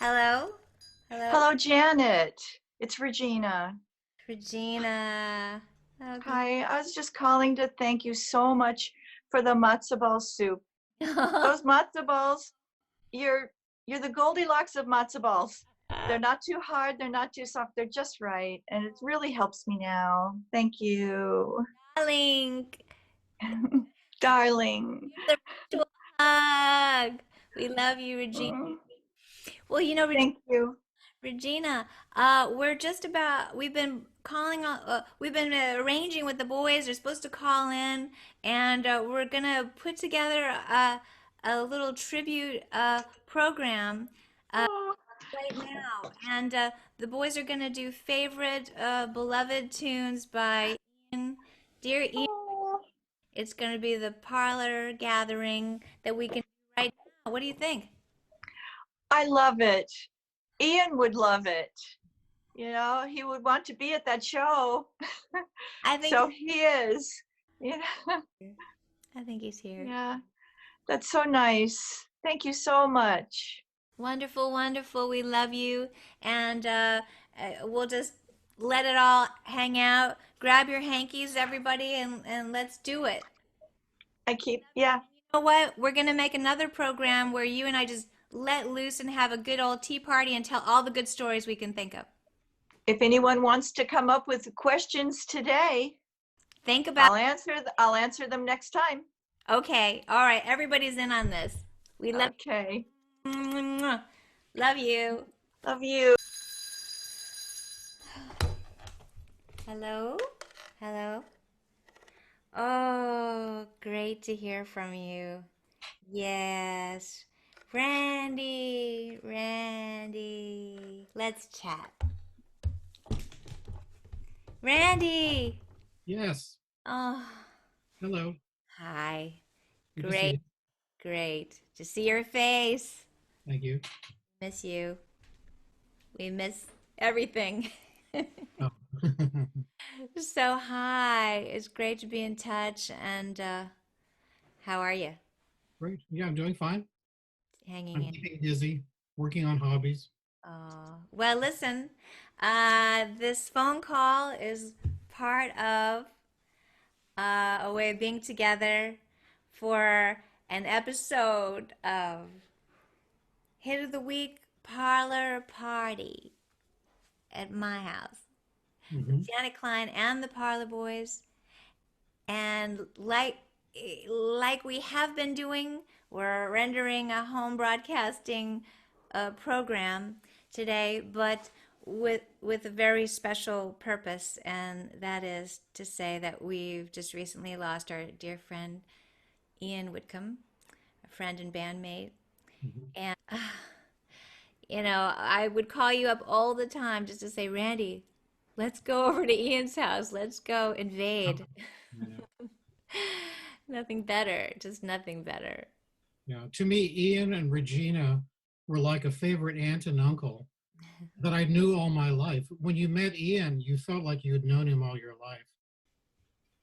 Hello? Hello? Hello, Janet. It's Regina. Regina. Okay. Hi, I was just calling to thank you so much for the matzo ball soup. Those matzo balls, you're you're the Goldilocks of matzo balls. They're not too hard, they're not too soft, they're just right, and it really helps me now. Thank you. Darling. Darling. Here's a virtual hug. We love you, Regina. Mm, Well, Thank you. Regina, we've been we've been arranging with the boys. They're supposed to call in, and we're gonna put together a little tribute program Oh, right now. And the boys are gonna do favorite beloved tunes by Ian, dear Ian. oh, It's gonna be the parlor gathering that we can do right now. What do you think? I love it. Ian would love it. He would want to be at that show. I think So he is. You know, I think he's here. yeah. That's so nice. Thank you so much. Wonderful, wonderful. We love you. And we'll just let it all hang out. Grab your hankies, everybody, and let's do it. Yeah, You know what? We're going to make another program where you and I just let loose and have a good old tea party and tell all the good stories we can think of. if anyone wants to come up with questions today, Think about I'll answer them next time. Okay. All right. Everybody's in on this. We love Okay. you. Love you. Love you. Hello? Hello? Oh, great to hear from you. Yes. Randy, Randy. Let's chat. Randy. Yes. Oh, Hello. hi. Good to see Great, you. great to see your face. Thank you. Miss you. We miss everything. Oh. So, hi. It's great to be in touch. And how are you? Great. Yeah, I'm doing fine. Hanging I'm in. keeping busy, working on hobbies. Well, listen, this phone call is part of a way of being together for an episode of Hit of the Week Parlor Party at my house. Hmm. Janet Klein and the Parlor Boys. And like we have been doing, we're rendering a home broadcasting program today, but with a very special purpose, and that is to say that we've just recently lost our dear friend Ian Whitcomb, a friend and bandmate. Hmm. And I would call you up all the time just to say, Randy, let's go over to Ian's house. Let's go Oh, invade. yeah. Nothing better, just nothing better. Yeah. To me, Ian and Regina were like a favorite aunt and uncle that I knew all my life. When you met Ian, you felt like you had known him all your life.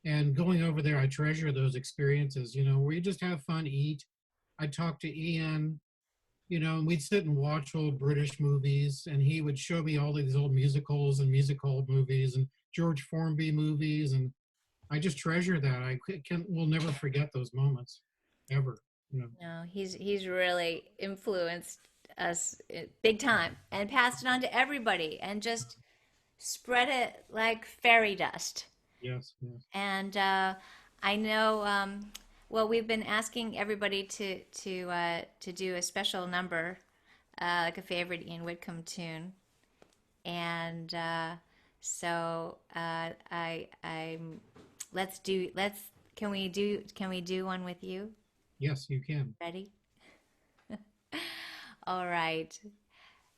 And going over there, I treasure those experiences, where you just have fun, eat. I talk to Ian, and we'd sit and watch old British movies, and he would show me all these old musicals and music hall movies and George Formby movies, and I just treasure that. Will never forget those moments, ever. No, he's really influenced us big time and passed it on to everybody and just spread it like fairy dust. Yes, yes. And I know, well, we've been asking everybody to do a special number, like a favorite Ian Whitcomb tune, and I'm let's can we do one with you? Yes, you can. Ready? All right.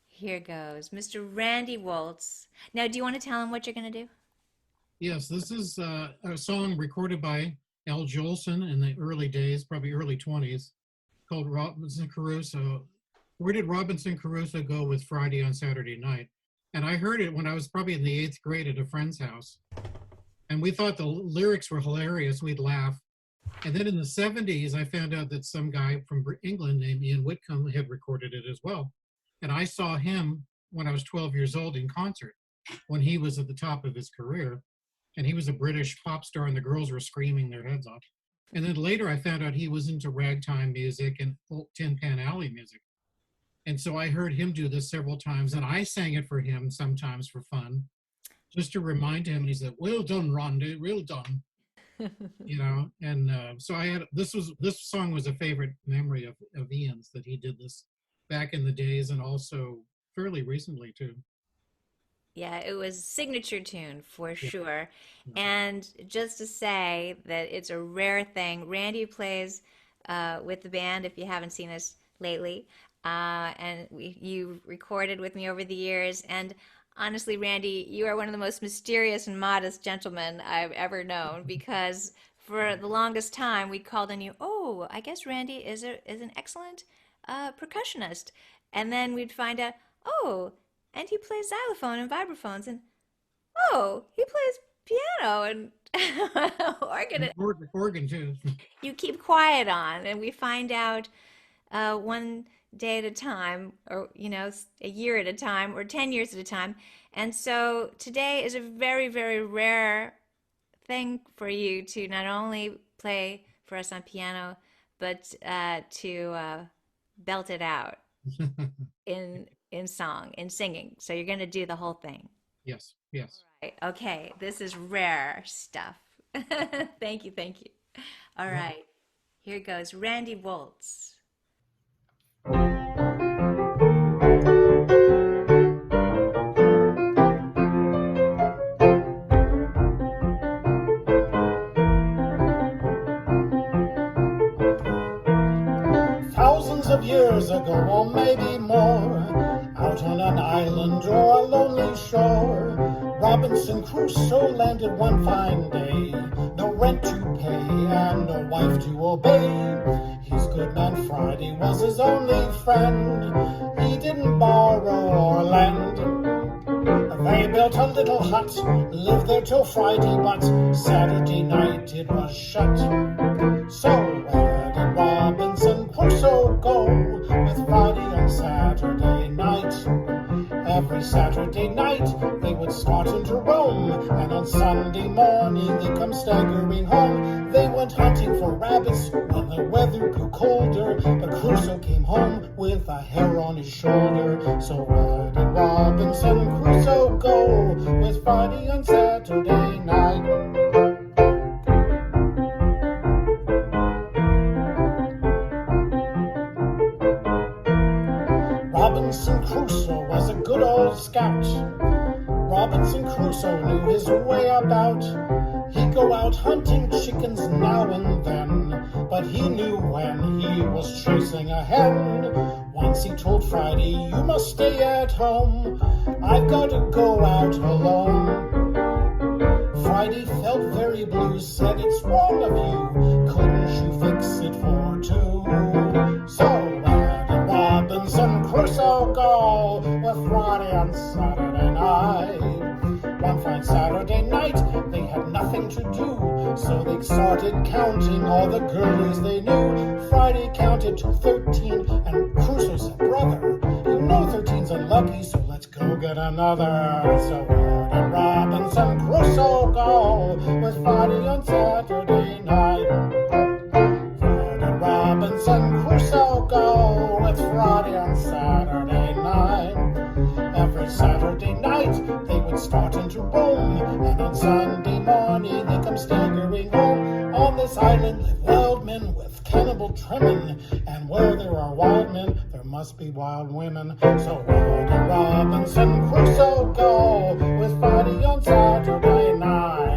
Here goes. Mr. Randy Waltz. Now, do you want to tell him what you're going to do? Yes, this is a song recorded by Al Jolson in the early days, probably early 20s, called Robinson Crusoe. Where did Robinson Crusoe go with Friday on Saturday night? And I heard it when I was probably in the 8th grade at a friend's house. And we thought the lyrics were hilarious. We'd laugh. And then in the 70s, I found out that some guy from England named Ian Whitcomb had recorded it as well. And I saw him when I was 12 years old in concert, when he was at the top of his career. And he was a British pop star, and the girls were screaming their heads off. And then later I found out he was into ragtime music and Tin Pan Alley music. And so I heard him do this several times, and I sang it for him sometimes for fun, just to remind him. And he said, "Well done, Randy, well done." You know, and so I had this song was a favorite memory of Ian's, that he did this back in the days, and also fairly recently too. Yeah, it was a signature tune for Yeah. sure. Yeah. And just to say that it's a rare thing. Randy plays with the band, if you haven't seen us lately. And you recorded with me over the years. And honestly, Randy, you are one of the most mysterious and modest gentlemen I've ever known, because for the longest time we called on you, oh, I guess Randy is an excellent percussionist. And then we'd find out, oh, and he plays xylophone and vibraphones, and oh, he plays piano and organ. Organ too. You keep quiet on, and we find out one day at a time, or a year at a time, or 10 years at a time. And so today is a very, very rare thing for you to not only play for us on piano, but to belt it out in song, in singing. So you're going to do the whole thing. Yes, yes. Right. Okay, this is rare stuff. Thank you, thank you. All right, here goes Randy Waltz. Thousands of years ago, or maybe more, out on an island or a lonely shore, Robinson Crusoe landed one fine day. No rent to pay and no wife to obey. His good man Friday was his only friend. He didn't borrow or lend. They built a little hut, lived there till Friday, but Saturday night it was shut. So where did Robinson Crusoe go with Friday on Saturday night? Every Saturday night they would start into Rome, and on Sunday morning they come staggering home. They went hunting for rabbits when the weather grew colder, but Crusoe came home with a hair on his shoulder. So where did Robinson Crusoe go with Friday on Saturday night? Robinson Crusoe was a good old scout. Robinson Crusoe knew his way about. He'd go out hunting chickens now and then, but he knew when he was chasing a hen. Once he told Friday, "You must stay at home. I've got to go out alone." Friday felt very blue, said, "It's wrong of you. Couldn't you fix it for two?" So where did Robinson Crusoe go with Friday on Saturday night? One fine Saturday night, they had nothing to do, so they started counting all the girlies they knew. Friday counted to 13, and Crusoe said, "Brother, you know 13's unlucky, so let's go get another." So where did Robinson Crusoe go with Friday on Saturday night? Where did Robinson Crusoe go with Friday on Saturday night? Every Saturday night they would start into Rome, and on Sunday morning they come staggering home. On this island live wild men with cannibal trimming, and where there are wild men, there must be wild women. So where did Robinson Crusoe go with Friday on Saturday night?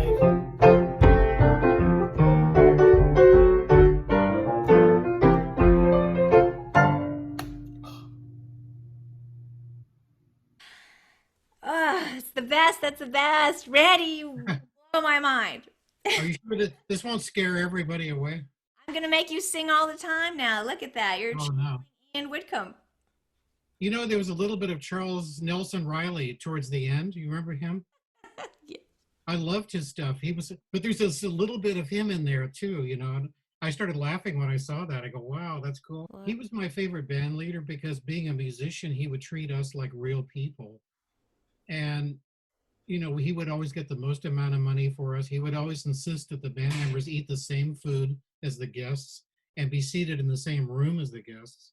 It's the best. That's the best. Randy, you blow my mind. Are you sure that this won't scare everybody away? I'm gonna make you sing all the time now. Look at that. You're Oh no. Ian Whitcomb. You know, there was a little bit of Charles Nelson Riley towards the end. You remember him? Yeah. I loved his stuff. He was, but there's a little bit of him in there too. You know, I started laughing when I saw that. I go, wow, that's cool. Well, He was my favorite band leader because being a musician, he would treat us like real people. And, you know, he would always get the most amount of money for us. He would always insist that the band members eat the same food as the guests and be seated in the same room as the guests.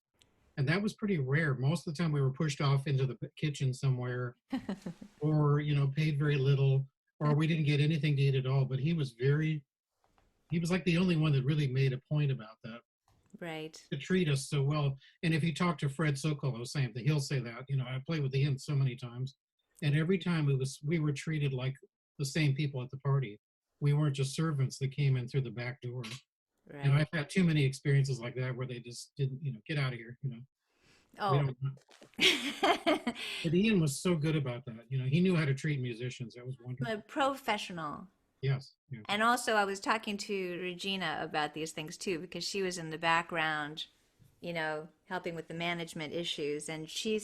And that was pretty rare. Most of the time we were pushed off into the kitchen somewhere or, you know, paid very little, or we didn't get anything to eat at all. But he was like the only one that really made a point about that, right. to treat us so well. And if you talk to Fred Sokol, the same thing, he'll say that. You know, I played with Ian so many times, and every time we were treated like the same people at the party. We weren't just servants that came in through the back door. Right. And I've had too many experiences like that where they just didn't, you know, get out of here. You know, we Oh. don't. But Ian was so good about that. You know, he knew how to treat musicians. That was wonderful. A professional. Yes. Yeah. And also, I was talking to Regina about these things too, because she was in the background, you know, helping with the management issues, and she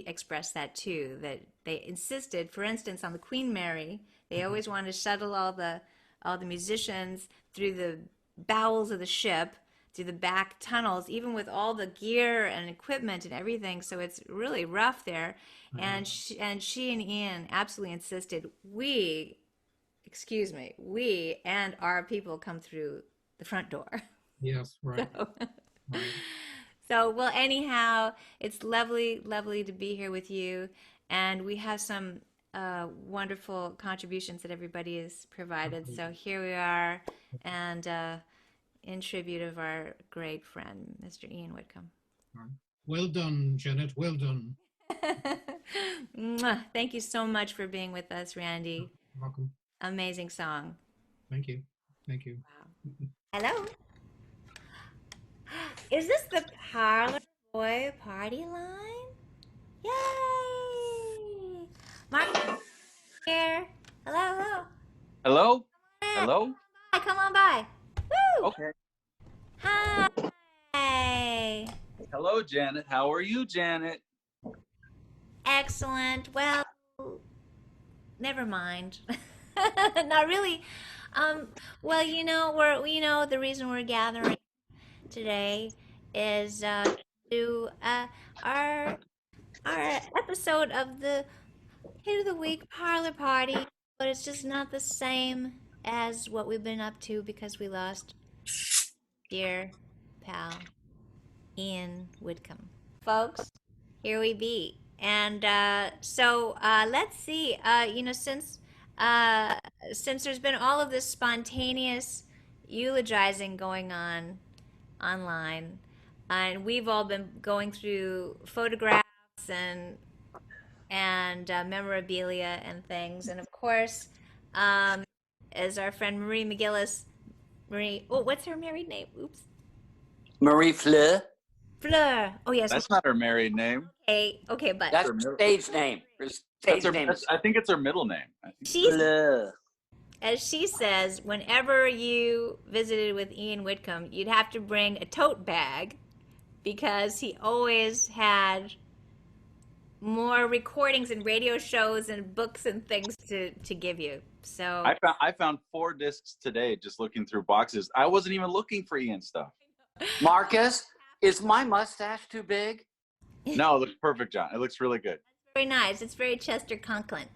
expressed that too. That they insisted, for instance, on the Queen Mary, they always wanted to shuttle all the musicians through the bowels of the ship, through the back tunnels, even with all the gear and equipment and everything. So it's really rough there. And she and Ian absolutely insisted we and our people come through the front door. Yes. Right. Right. So, well, anyhow, it's lovely, lovely to be here with you. And we have some wonderful contributions that everybody has provided. So here we are, and in tribute of our great friend, Mr. Ian Whitcomb. Well done, Janet. Well done. Mwah. Thank you so much for being with us, Randy. Welcome. Amazing song. Thank you. Thank you. Wow. Hello. Is this the Parlor Boy party line? Yay! Mark here. Hello, hello. Hello? Hello? Hi, come on by. Woo! Okay. Hi. Hello, Janet. How are you, Janet? Excellent. Well, never mind. Not really. Well, you know, the reason we're gathering today is to do our episode of the Hit of the Week Parlor Party, but it's just not the same as what we've been up to because we lost dear pal Ian Whitcomb. Folks, here we be. And so let's see. You know, since there's been all of this spontaneous eulogizing going on online, and we've all been going through photographs and memorabilia and things, and of course, as our friend Marie McGillis, what's her married name? Oops. Marie Fleur. Fleur. Oh yes. That's not her married name. Okay, but That's her stage name. Her stage name is I think it's her middle name. she's, Fleur. as she says, whenever you visited with Ian Whitcomb, you'd have to bring a tote bag because he always had more recordings and radio shows and books and things to give you. So I found 4 discs today just looking through boxes. I wasn't even looking for Ian stuff. Marcus, is my mustache too big? No, it looks perfect, John. It looks really good. very nice. It's very Chester Conklin.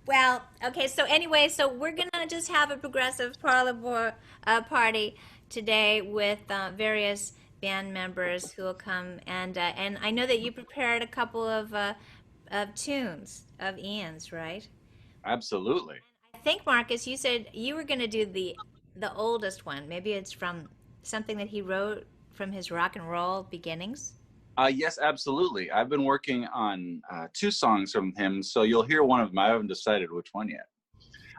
Well, okay, so anyway, so we're going to just have a progressive parlor party today with various band members who will come. And I know that you prepared a couple of tunes of Ian's, right? Absolutely. I think, Marcus, you said you were going to do the oldest one. Maybe it's from something that he wrote from his rock and roll beginnings? Yes, absolutely. I've been working on 2 songs from him, so you'll hear one of them. I haven't decided which one yet.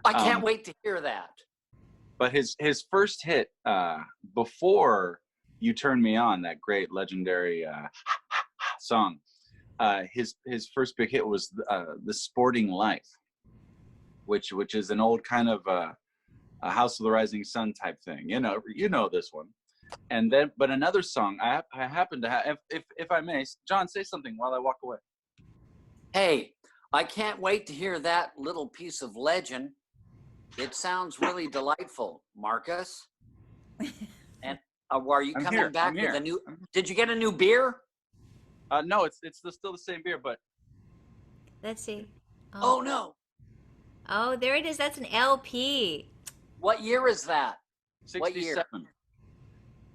I can't wait to hear that. But his first hit, before You Turn Me On, that great legendary song, his first big hit was The Sporting Life, which is an old kind of a House of the Rising Sun type thing. You know this one. And then, but another song I happen to have, if I may, John, say something while I walk away. Hey, I can't wait to hear that little piece of legend. It sounds really delightful, Marcus. And are you I'm coming here. back I'm with here. a new? Did you get a new beer? No, it's still the same beer, but Let's see. Oh no! Oh, there it is. That's an LP. What year is that? What year? 67.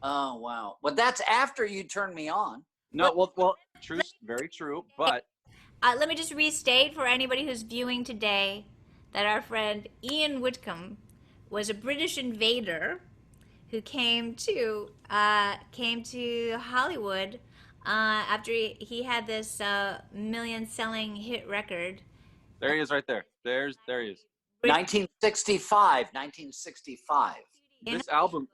Oh wow! But that's after you turned me on. No, well, true, very true. But Let me just restate for anybody who's viewing today that our friend Ian Whitcomb was a British invader who came to Hollywood after he had this million-selling hit record. there he is, right there. There he is. 1965. 1965. In This album,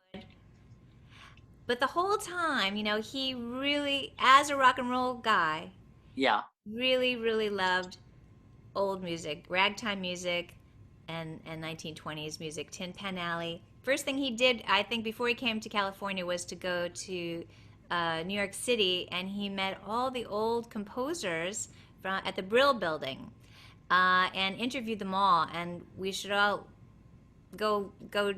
But the whole time, you know, he really, as a rock and roll guy, Yeah. really, really loved old music, ragtime music, and 1920s music, Tin Pan Alley. First thing he did, I think, before he came to California was to go to New York City, and he met all the old composers at the Brill Building and interviewed them all. And we should all go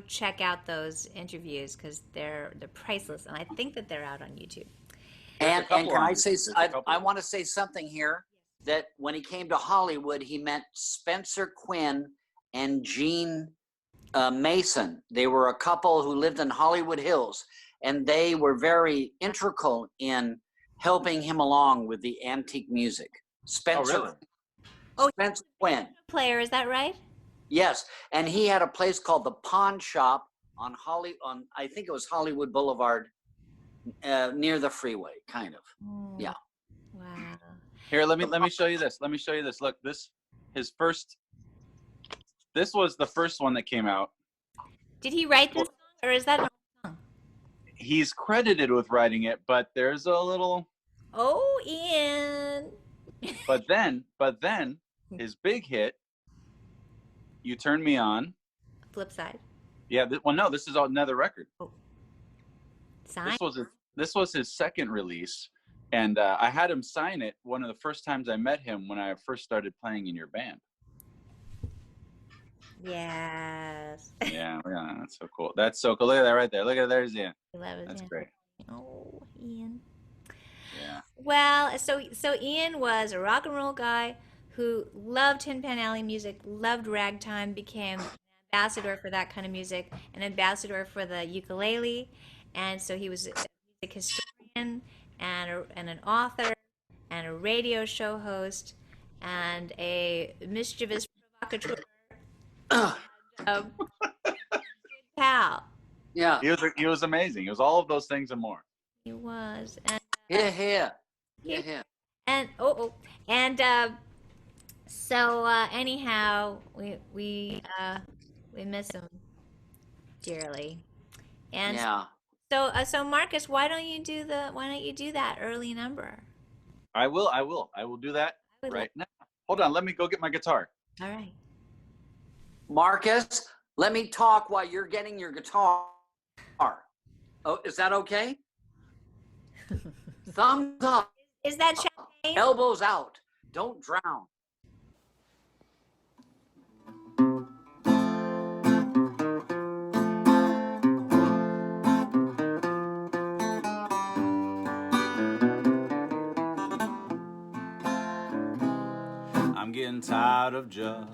check out those interviews because they're priceless, and I think that they're out on YouTube. And can I say, I I want to say something here, that when he came to Hollywood, he met Spencer Quinn and Gene Mason. They were a couple who lived in Hollywood Hills, and they were very integral in helping him along with the antique music. Spencer, really? Spencer Quinn. Player, is that right? Yes, and he had a place called the Pawn Shop on I think it was Hollywood Boulevard, near the freeway, kind of. Yeah. Wow. Here, let me show you this. Let me show you this. Look, this was the first one that came out. Did he write this song, or is that an old song? He's credited with writing it, but there's a little. Oh, Ian. But then his big hit, "You Turn Me On." Flip side. Yeah. Well, no, this is another record. Sign. This was his second release, and I had him sign it one of the first times I met him when I first started playing in your band. Yes. Yeah, that's so cool. That's so cool. Look at that right there. Look at there's Ian. I love it. That's Yeah. great. Oh, Ian. Yeah. Well, so Ian was a rock and roll guy who loved Tin Pan Alley music, loved ragtime, became an ambassador for that kind of music, an ambassador for the ukulele, and so he was a music historian and an author and a radio show host and a mischievous provocateur. Pal. Yeah. He was amazing. He was all of those things and more. He was. And Yeah. and so anyhow, we miss him dearly. And Yeah. so Marcus, why don't you do that early number? I will do that I would right now. Hold on, let me go get my guitar. All right. Marcus, let me talk while you're getting your guitar. Oh, is that okay? Thumbs up, Is that champagne? elbows out. Don't drown. I'm getting tired of just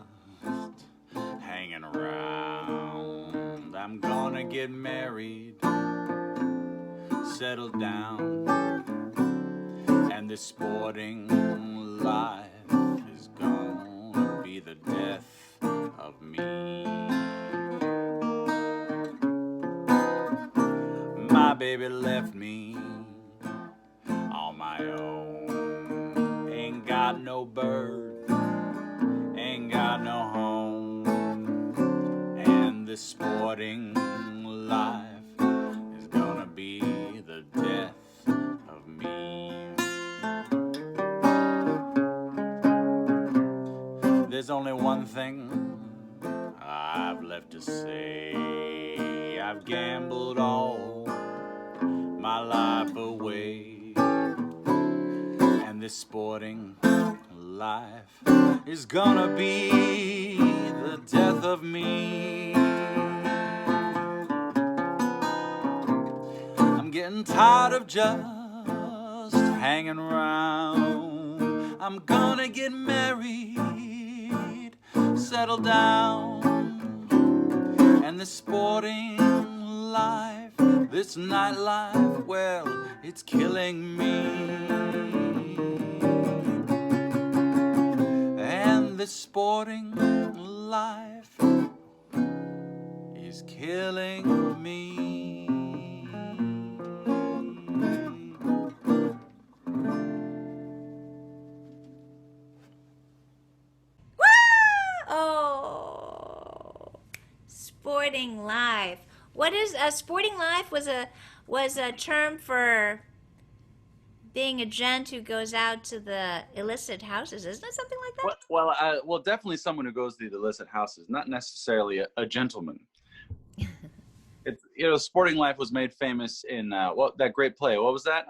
hanging around. I'm gonna get married, settle down, and this sporting life is gonna be the death of me. My baby left me on my own. Ain't got no bird, ain't got no home, and this sporting life is gonna be the death of me. There's only one thing I've left to say. I've gambled all my life away, and this sporting life is gonna be the death of me. Getting tired of just hanging around. I'm gonna get married, settle down. And this sporting life, this nightlife, well, it's killing me. And this sporting life is killing me. Oh, sporting life. What is a sporting life? Was a term for being a gent who goes out to the illicit houses, isn't it? Something like that. Well, definitely someone who goes to the illicit houses, not necessarily a gentleman. It's, you know, Sporting Life was made famous in that great play. What was that?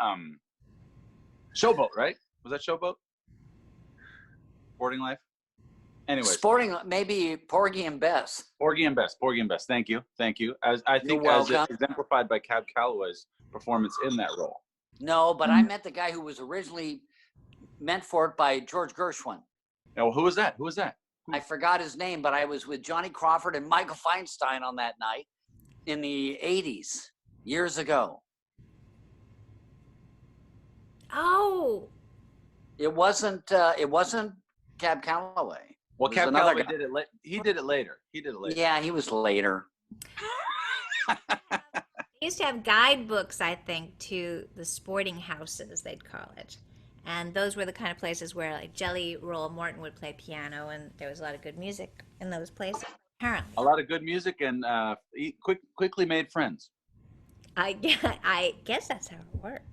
Showboat, right? Was that Showboat? Sporting Life. Anyway, Sporting, maybe Porgy and Bess. Porgy and Bess. Thank you. As I think as exemplified by Cab Calloway's performance in that role. No, but I met the guy who was originally meant for it by George Gershwin. Oh, who was that? I forgot his name, but I was with Johnny Crawford and Michael Feinstein on that night in the 80s, years ago. Oh. It wasn't Cab Calloway. Well, Cab Calloway did it. He did it later. Yeah, he was later. They used to have guidebooks, I think, to the sporting houses, they'd call it. And those were the kind of places where, like, Jelly Roll Morton would play piano, and there was a lot of good music in those places, apparently. A lot of good music and quickly made friends. I guess that's how it worked.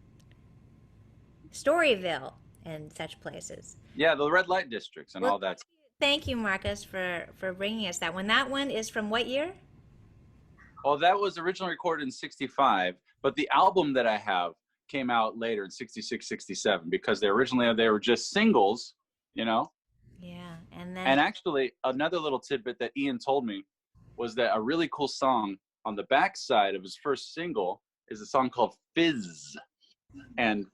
Storyville and such places. Yeah, the red light districts and all that. Thank you, Marcus, for bringing us that one. That one is from what year? Well, that was originally recorded in 65, but the album that I have came out later in 66, 67, because they were just singles, you know? Yeah, and actually, another little tidbit that Ian told me was that a really cool song on the backside of his first single is a song called Fizz. And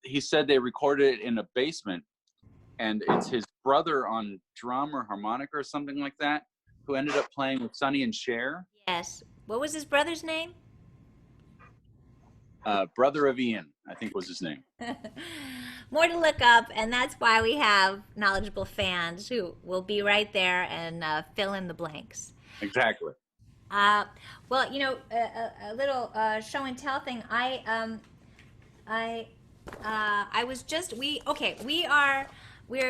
he said they recorded it in a basement, and it's his brother on drum or harmonica or something like that, who ended up playing with Sonny and Cher. Yes. What was his brother's name? Brother of Ian, I think was his name. More to look up, and that's why we have knowledgeable fans who will be right there and fill in the blanks. Exactly. Well, you know, a little show and tell thing. I was just we are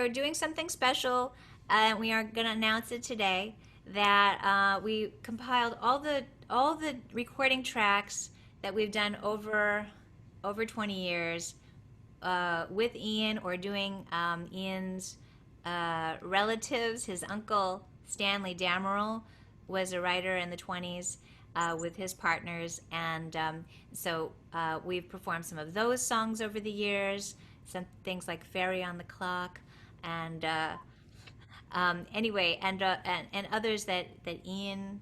doing something special, and we are going to announce it today. That we compiled all the recording tracks that we've done over 20 years with Ian, or doing Ian's relatives. His uncle Stanley Damerel was a writer in the 20s with his partners, and so we've performed some of those songs over the years. Some things like "Fairy on the Clock" and. Anyway, and others that Ian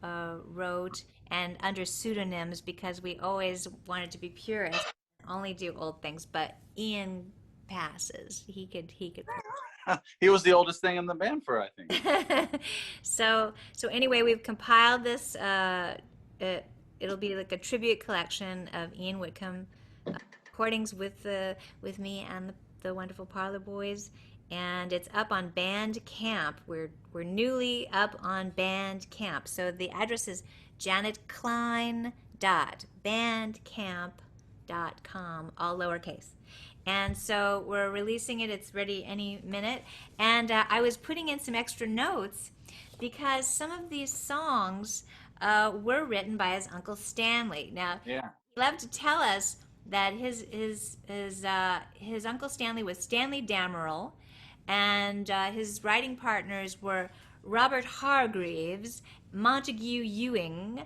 wrote, and under pseudonyms, because we always wanted to be purists, only do old things. But Ian passes. He could. He was the oldest thing in the band for, I think. So anyway, we've compiled this. It'll be like a tribute collection of Ian Whitcomb recordings with me and the wonderful Parlor Boys. And it's up on Bandcamp. We're newly up on Bandcamp. So the address is janetklein.bandcamp.com, all lowercase. And so we're releasing it. It's ready any minute. And I was putting in some extra notes because some of these songs were written by his Uncle Stanley. Now, he loved to tell us that his Uncle Stanley was Stanley Damerel, and his writing partners were Robert Hargreaves, Montague Ewing.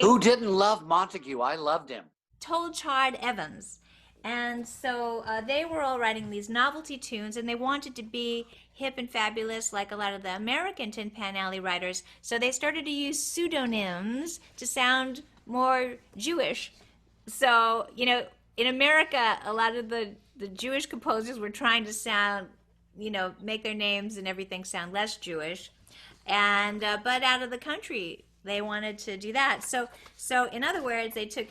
Who didn't love Montague? I loved him. Tollchard Evans. And so they were all writing these novelty tunes, and they wanted to be hip and fabulous like a lot of the American Tin Pan Alley writers. So they started to use pseudonyms to sound more Jewish. So, in America, a lot of the Jewish composers were trying to sound, make their names and everything sound less Jewish. And but out of the country, they wanted to do that. So in other words, they took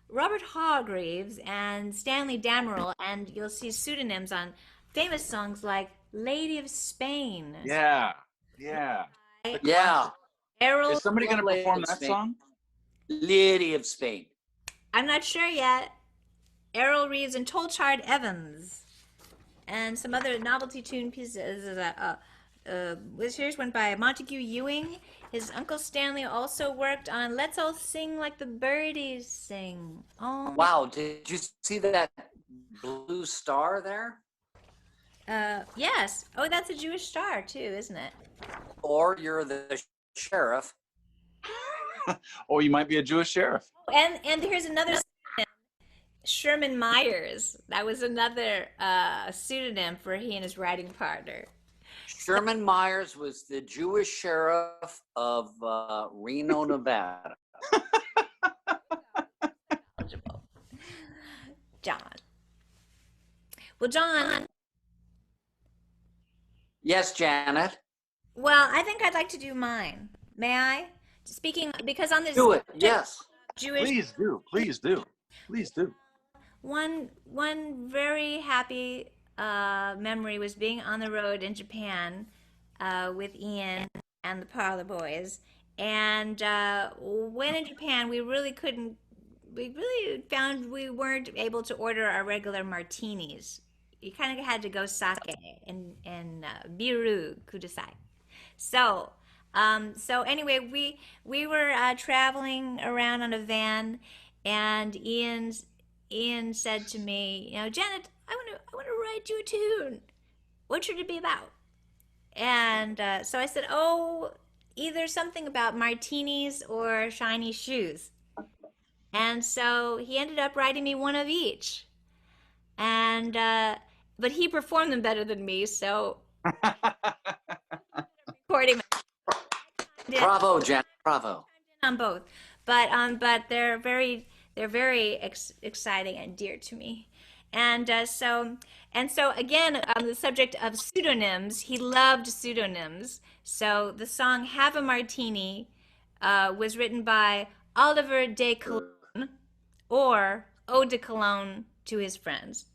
Robert Hargreaves and Stanley Damerel, and you'll see pseudonyms on famous songs like "Lady of Spain." Yeah. Yeah. Yeah. Errol. Is somebody going to Lady perform of that Spain. song? Lady of Spain. I'm not sure yet. Errol Reeves and Tolchard Evans, and some other novelty tune pieces. Here's one by Montague Ewing. His uncle Stanley also worked on "Let's All Sing Like the Birdies Sing." Oh, Wow, did you see that blue star there? yes. Oh, that's a Jewish star too, isn't it? Or you're the sheriff. Or you might be a Jewish sheriff. And here's another pseudonym, Sherman Myers. That was another pseudonym for he and his writing partner. Sherman Myers was the Jewish sheriff of Reno, Nevada. John. Well, John. Yes, Janet. Well, I think I'd like to do mine. May I? Speaking because on this Do it. Yes. Jewish. Please do. Please do. Please do. One very happy memory was being on the road in Japan with Ian and the Parlor Boys. And when in Japan, we really found we weren't able to order our regular martinis. You kind of had to go sake and biru kudasai. So anyway, we were traveling around on a van, and Ian said to me, Janet, I want to write you a tune. What should it be about? And so I said, oh, either something about martinis or shiny shoes. And so he ended up writing me one of each. And but he performed them better than me, so recording Bravo, Janet. Bravo. on both. But they're very exciting and dear to me. And so again, on the subject of pseudonyms, he loved pseudonyms. So the song "Have a Martini" was written by Oliver de Cologne, or Ode de Cologne to his friends.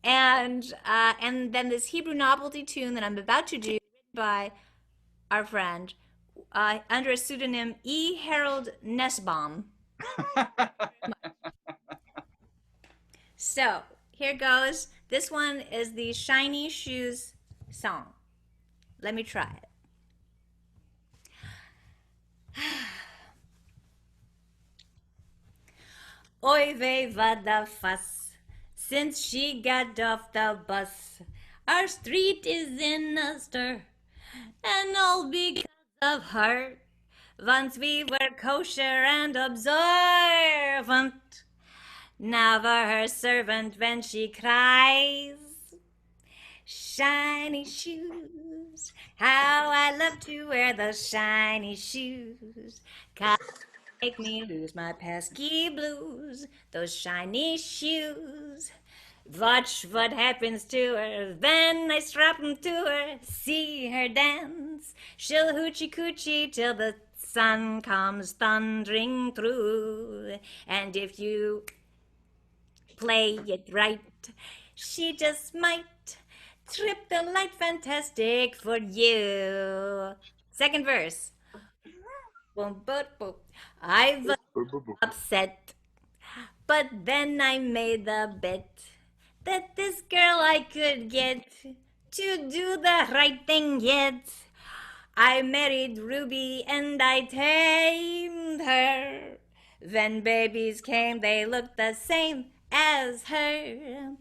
And then this Hebrew novelty tune that I'm about to do, written by our friend under a pseudonym E. Harold Nussbaum. So here goes. This one is the Shiny Shoes song. Let me try it. Oy vey, what a fuss, since she got off the bus. Our street is in a stir, and all because of her. Once we were kosher and observant. Now for her servant when she cries. Shiny shoes, how I love to wear those shiny shoes. 'Cause they make me lose my pesky blues. Those shiny shoes. Watch what happens to her, then I strap 'em to her, see her dance. She'll hoochie coochie till the sun comes thundering through. And if you play it right, she just might trip the light fantastic for you. Second verse. Boom, boom, boom. I was upset, but then I made the bet that this girl I could get to do the right thing yet. I married Ruby and I tamed her. When babies came, they looked the same as her.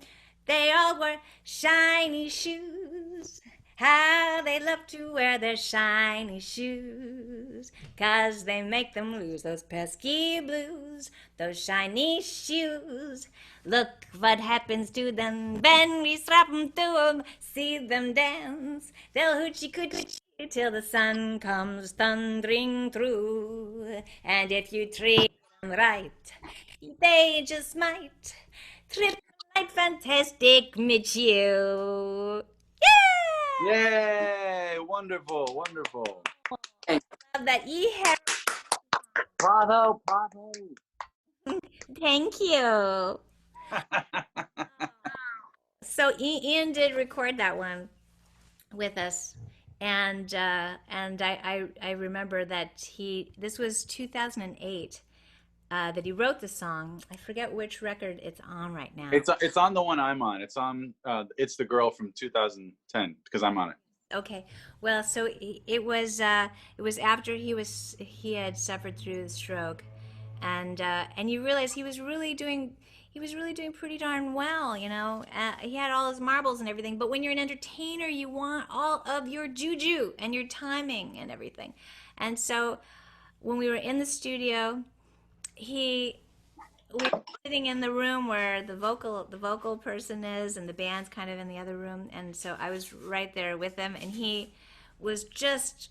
They all wore shiny shoes. How they love to wear their shiny shoes. 'Cause they make them lose those pesky blues. Those shiny shoes. Look what happens to them when we strap 'em to 'em. See them dance. They'll hoochie coochie till the sun comes thundering through. And if you treat right. They just might trip like fantastic mit you. Yeah! Yay! Wonderful, wonderful. Love that ye have. Bravo, bravo. Thank you. So Ian did record that one with us, and I remember that this was 2008 that he wrote the song. I forget which record it's on right now. It's on the one I'm on. It's on. It's the girl from 2010 because I'm on it. Okay, well, so it was after he had suffered through the stroke, and you realize he was really doing pretty darn well, you know. He had all his marbles and everything, but when you're an entertainer, you want all of your juju and your timing and everything. And so when we were in the studio, we were sitting in the room where the vocal person is, and the band's kind of in the other room, and so I was right there with him, and he was just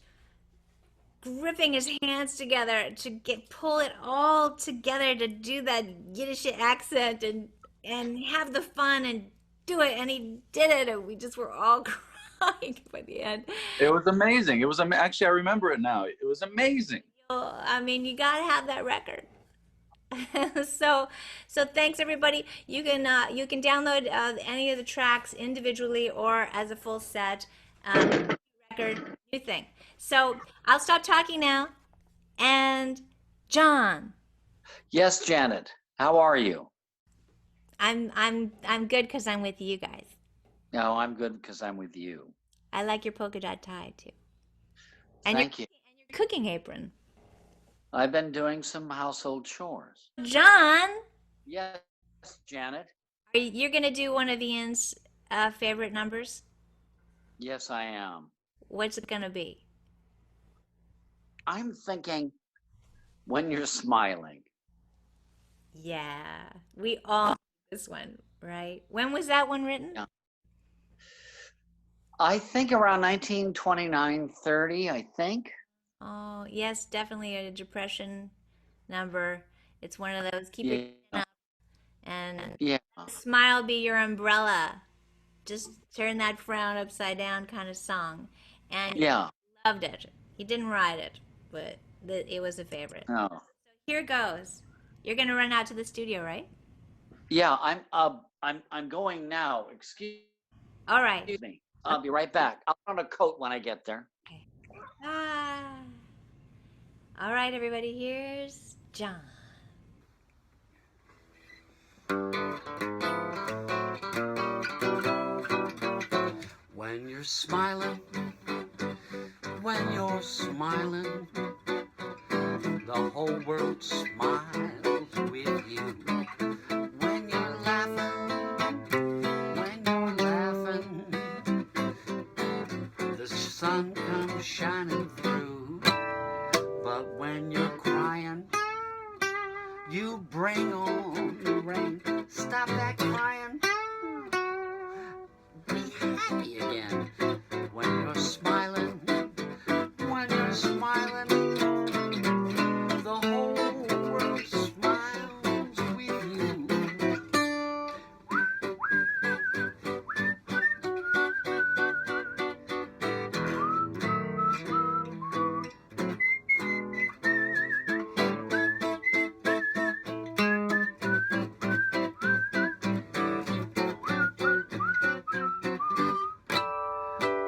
gripping his hands together to pull it all together to do that Yiddish accent and have the fun and do it, and he did it, and we just were all crying by the end. It was amazing. It was actually I remember it now. It was amazing. I mean, you gotta have that record. so thanks everybody. You can download any of the tracks individually or as a full set. Record, new thing. So I'll stop talking now. And John. Yes, Janet. How are you? I'm good because I'm with you guys. No, I'm good because I'm with you. I like your polka dot tie too. And Thank you. And your cooking apron. I've been doing some household chores. John. Yes, Janet. You're gonna do one of Ian's favorite numbers? Yes, I am. What's it gonna be? I'm thinking when you're smiling. Yeah, we all know this one, right? When was that one written? Yeah. I think around 1929, 30, I think. Oh, yes, definitely a depression number. It's one of those keep your chin up and smile be your umbrella. Just turn that frown upside down kind of song. And he loved it. He didn't write it, but it was a favorite. No. So here goes. You're gonna run out to the studio, right? Yeah, I'm going now. Excuse All right. me. I'll be right back. I'll put on a coat when I get there. Okay. Ah. All right, everybody. Here's John. When you're smiling, when you're smiling, the whole world smiles with you. When you're laughing, the sun comes shining through. But when you're crying, you bring on the rain. Stop that crying. Be happy again. When you're smiling, the whole world smiles with you.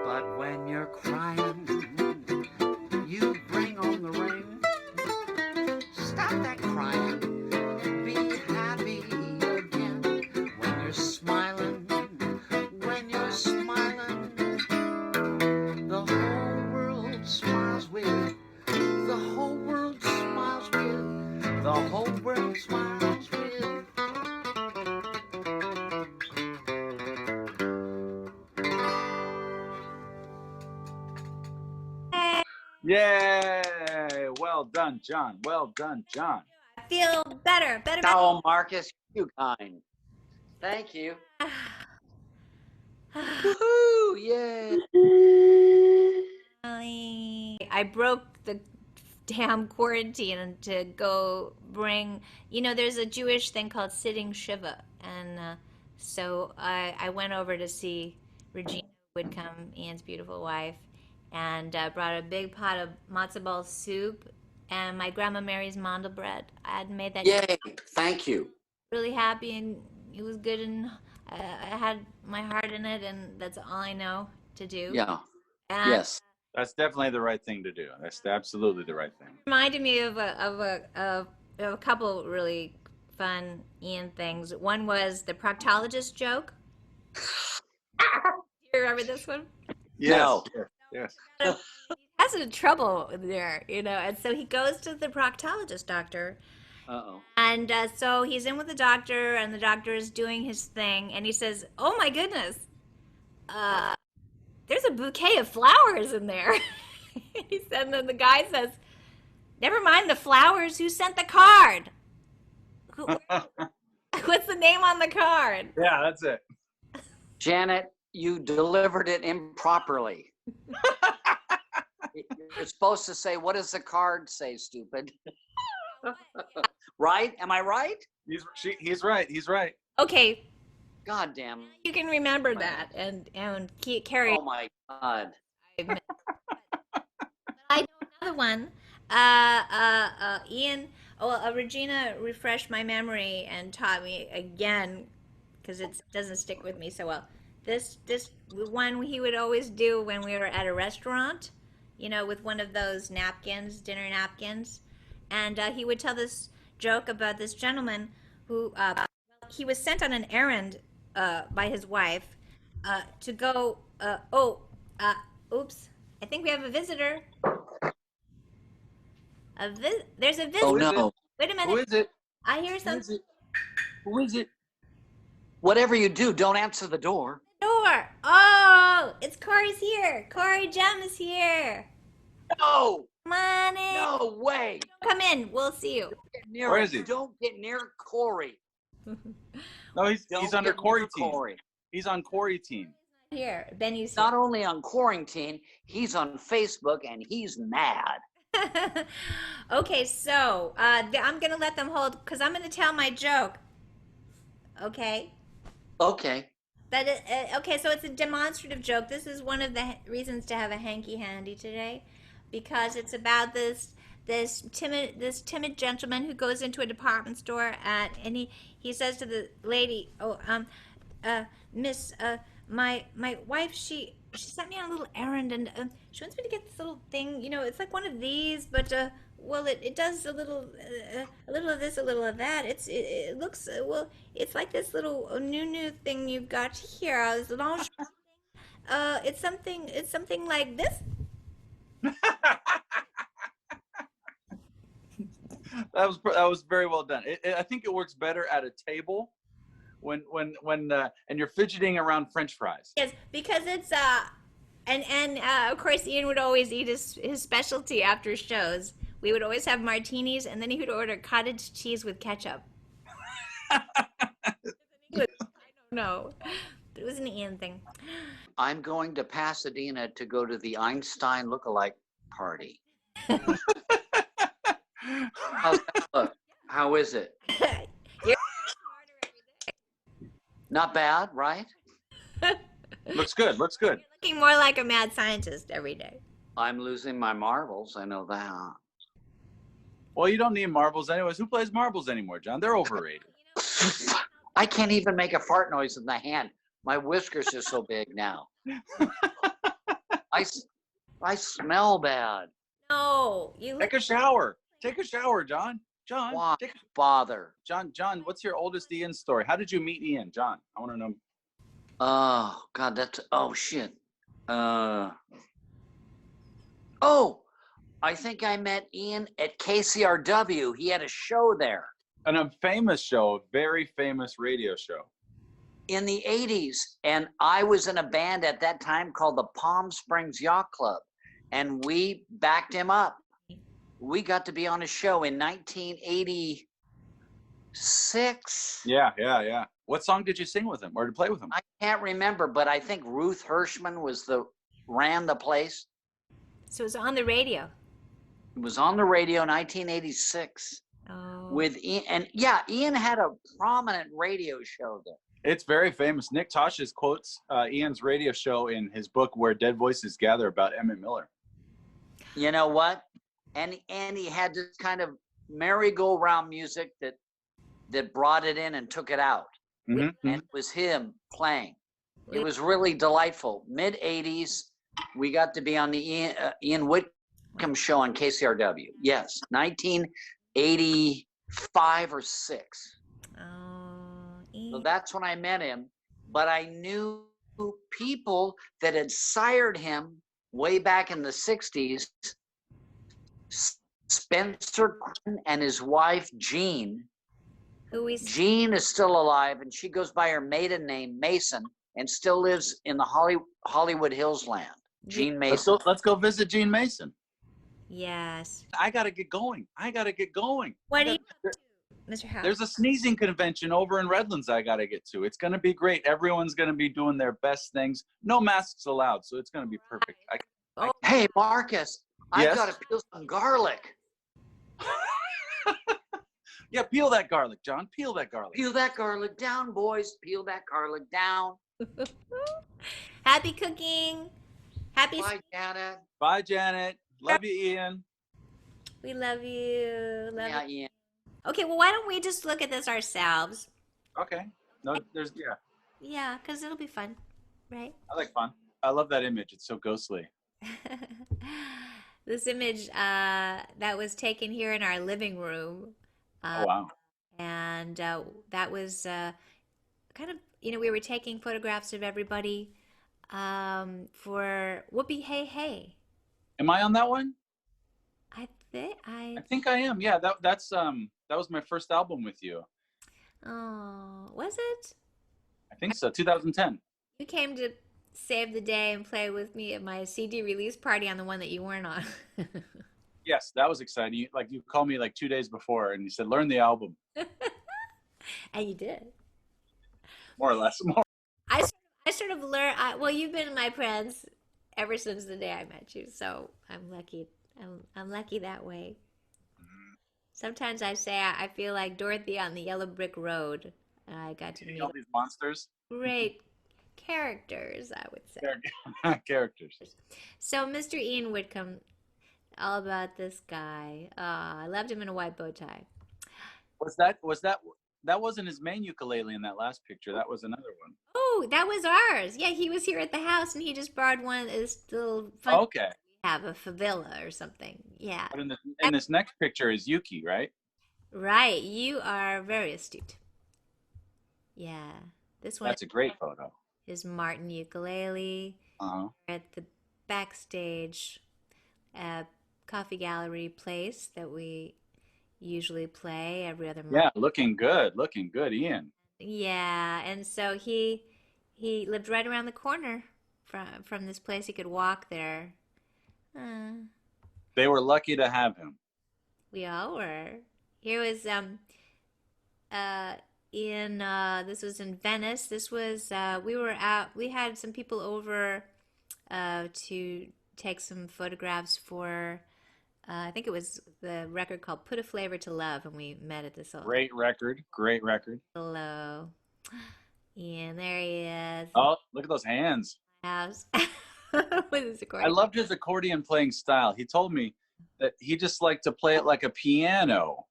But when you're crying, you bring on the rain. Stop that crying. Be happy again. When you're smiling, the whole world smiles with. The whole world smiles with. The whole world smiles with. Yay! Well done, John. Well done, John. I feel better. Oh, Marcus, you kind. Thank you. Woohoo! Yay! I broke the damn quarantine and to go bring, there's a Jewish thing called sitting Shiva. And so I went over to see Regina Whitcomb, Ian's beautiful wife, and brought a big pot of matzo ball soup and my grandma Mary's mandel bread. I had made that. Yay! Thank you. Really happy, and it was good, and I had my heart in it, and that's all I know to do. Yeah. And Yes. That's definitely the right thing to do. That's absolutely the right thing. Reminded me of a couple really fun Ian things. One was the proctologist joke. Do you remember this one? Yes. No. Yes. He has some trouble there, and so he goes to the proctologist doctor. Uh-oh. And so he's in with the doctor, and the doctor is doing his thing, and he says, "Oh my goodness, there's a bouquet of flowers in there." He said, and then the guy says, "Never mind the flowers. Who sent the card? What's the name on the card?" Yeah, that's it. Janet, you delivered it improperly. You're supposed to say, "What does the card say, stupid?" Right? Am I right? He's right. He's right. Okay, God damn. you can remember that and carry. Oh my God. I know another one. Ian, Regina refreshed my memory and taught me again, because it doesn't stick with me so well. This one he would always do when we were at a restaurant, with one of those napkins, dinner napkins, and he would tell this joke about this gentleman who he was sent on an errand by his wife to go. Oops! I think we have a visitor. There's a visitor. Oh no. Wait a minute. Who is it? I hear something. Who is it? Whatever you do, don't answer the door. Door. Oh, it's Corey's here. Corey Jem is here. No. Come on in. No way. Come in. We'll see you. Get near Where him. is he? Don't get near Corey. No, he's Don't under get near quarantine. Corey. He's on quarantine. Here, Benny's Not only on quarantine, he's on Facebook and he's mad. here. Okay, so I'm gonna let them hold because I'm gonna tell my joke. Okay. Okay. Okay, so it's a demonstrative joke. This is one of the reasons to have a hanky handy today, because it's about this timid gentleman who goes into a department store and he says to the lady, Miss, my wife, she sent me on a little errand, and she wants me to get this little thing. It's like one of these, but well, it does a little of this, a little of that. It looks well. It's like this little new thing you've got here. This little, it's something like this. That was very well done. I think it works better at a table when and you're fidgeting around French fries. Yes, because it's and of course Ian would always eat his specialty after shows. We would always have martinis, and then he would order cottage cheese with ketchup. I don't know. It was an Ian thing. I'm going to Pasadena to go to the Einstein lookalike party. How's that look? How is it? You're Not bad, right? Looks good. Looks good. looking more like a mad scientist every day. I'm losing my marbles. I know that. Well, you don't need marbles anyways. Who plays marbles anymore, John? They're overrated. I can't even make a fart noise in the hand. My whiskers are so big now. I smell bad. No, you. Take a shower. Take a shower, John. John. Why bother? John, what's your oldest Ian story? How did you meet Ian, John? I want to know. Oh God, oh shit. Oh, I think I met Ian at KCRW. He had a show there A famous show, a very famous radio show. in the 80s. And I was in a band at that time called the Palm Springs Yacht Club. And we backed him up. We got to be on a show in 1986. Yeah. What song did you sing with him or to play with him? I can't remember, but I think Ruth Hirschman ran the place. So it was on the radio. It was on the radio in 1986 Oh. with Ian. And yeah, Ian had a prominent radio show there. It's very famous. Nick Tosches quotes Ian's radio show in his book Where Dead Voices Gather about Emmett Miller. You know what? And he had this kind of merry-go-round music that brought it in and took it out. Mm-hmm. And it was him playing. It was really delightful. Mid-'80s, we got to be on the Ian Whitcomb show on KCRW. Yes, 1985 or 6. So that's when I met him. But I knew people that had sired him way back in the 60s. Spencer Quinn and his wife, Jean. Jean is still alive, and she goes by her maiden name, Mason, and still lives in the Hollywood Hills land. Jean Mason. Let's go visit Jean Mason. Yes. I got to get going. What do you do, Mr. Howe? There's a sneezing convention over in Redlands I got to get to. It's going to be great. Everyone's going to be doing their best things. No masks allowed, so it's going to be perfect. Hey, Marcus, Yes? I've got to peel some garlic. Yeah, peel that garlic, John. Peel that garlic. Peel that garlic down, boys. Peel that garlic down. Happy cooking. Happy. Bye, Janet. Bye, Janet. Love you, Ian. We love you. Yeah, Ian. Okay, well, why don't we just look at this ourselves? Okay. No, Yeah, because it'll be fun, right? I like fun. I love that image. It's so ghostly. This image that was taken here in our living room. Oh, wow. And that was kind of, we were taking photographs of everybody for Whoopee Hey Hey. Am I on that one? I think I am. Yeah, that was my first album with you. Oh, was it? I think so. 2010. You came to save the day and play with me at my CD release party on the one that you weren't on. Yes, that was exciting. You called me 2 days before and you said, learn the album. And you did. More or less. I sort of learned, well, you've been my friends ever since the day I met you, so I'm lucky. I'm lucky that way. Sometimes I say I feel like Dorothy on the Yellow Brick Road. I got to meet all these monsters. Great characters, I would say. Characters. So, Mr. Ian Whitcomb, all about this guy. I loved him in a white bow tie. That wasn't his main ukulele in that last picture. That was another one. Oh, that was ours. Yeah, he was here at the house and he just borrowed one. It's little fun. Okay. Have a favela or something. Yeah. But in this next picture is Yuki, right? Right. You are very astute. Yeah. This one. That's a great photo. Is Martin ukulele. Uh-huh. At the backstage coffee gallery place that we usually play every other month. Yeah, looking good, Ian. Yeah, and so he lived right around the corner from this place. He could walk there. They were lucky to have him. We all were. Here was this was in Venice. This was we had some people over to take some photographs for I think it was the record called Put a Flavor to Love, and we met at this old Great record. Hello. Ian, there he is. Oh, look at those hands. House. With his accordion. I loved his accordion playing style. He told me that he just liked to play it like a piano.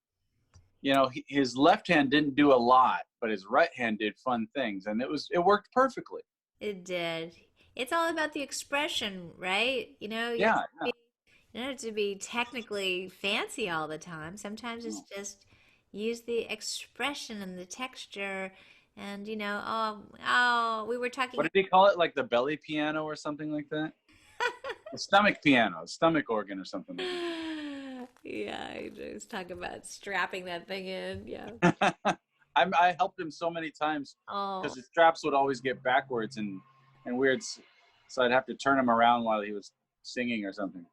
His left hand didn't do a lot, but his right hand did fun things, and it worked perfectly. It did. It's all about the expression, right? You don't have to be technically fancy all the time. Sometimes it's just use the expression and the texture. And, we were talking. What did he call it? Like the belly piano or something like that? The stomach piano, stomach organ or something like that. Yeah, he was talking about strapping that thing in. Yeah. I helped him so many times because his straps would always get backwards and weird. So I'd have to turn him around while he was singing or something.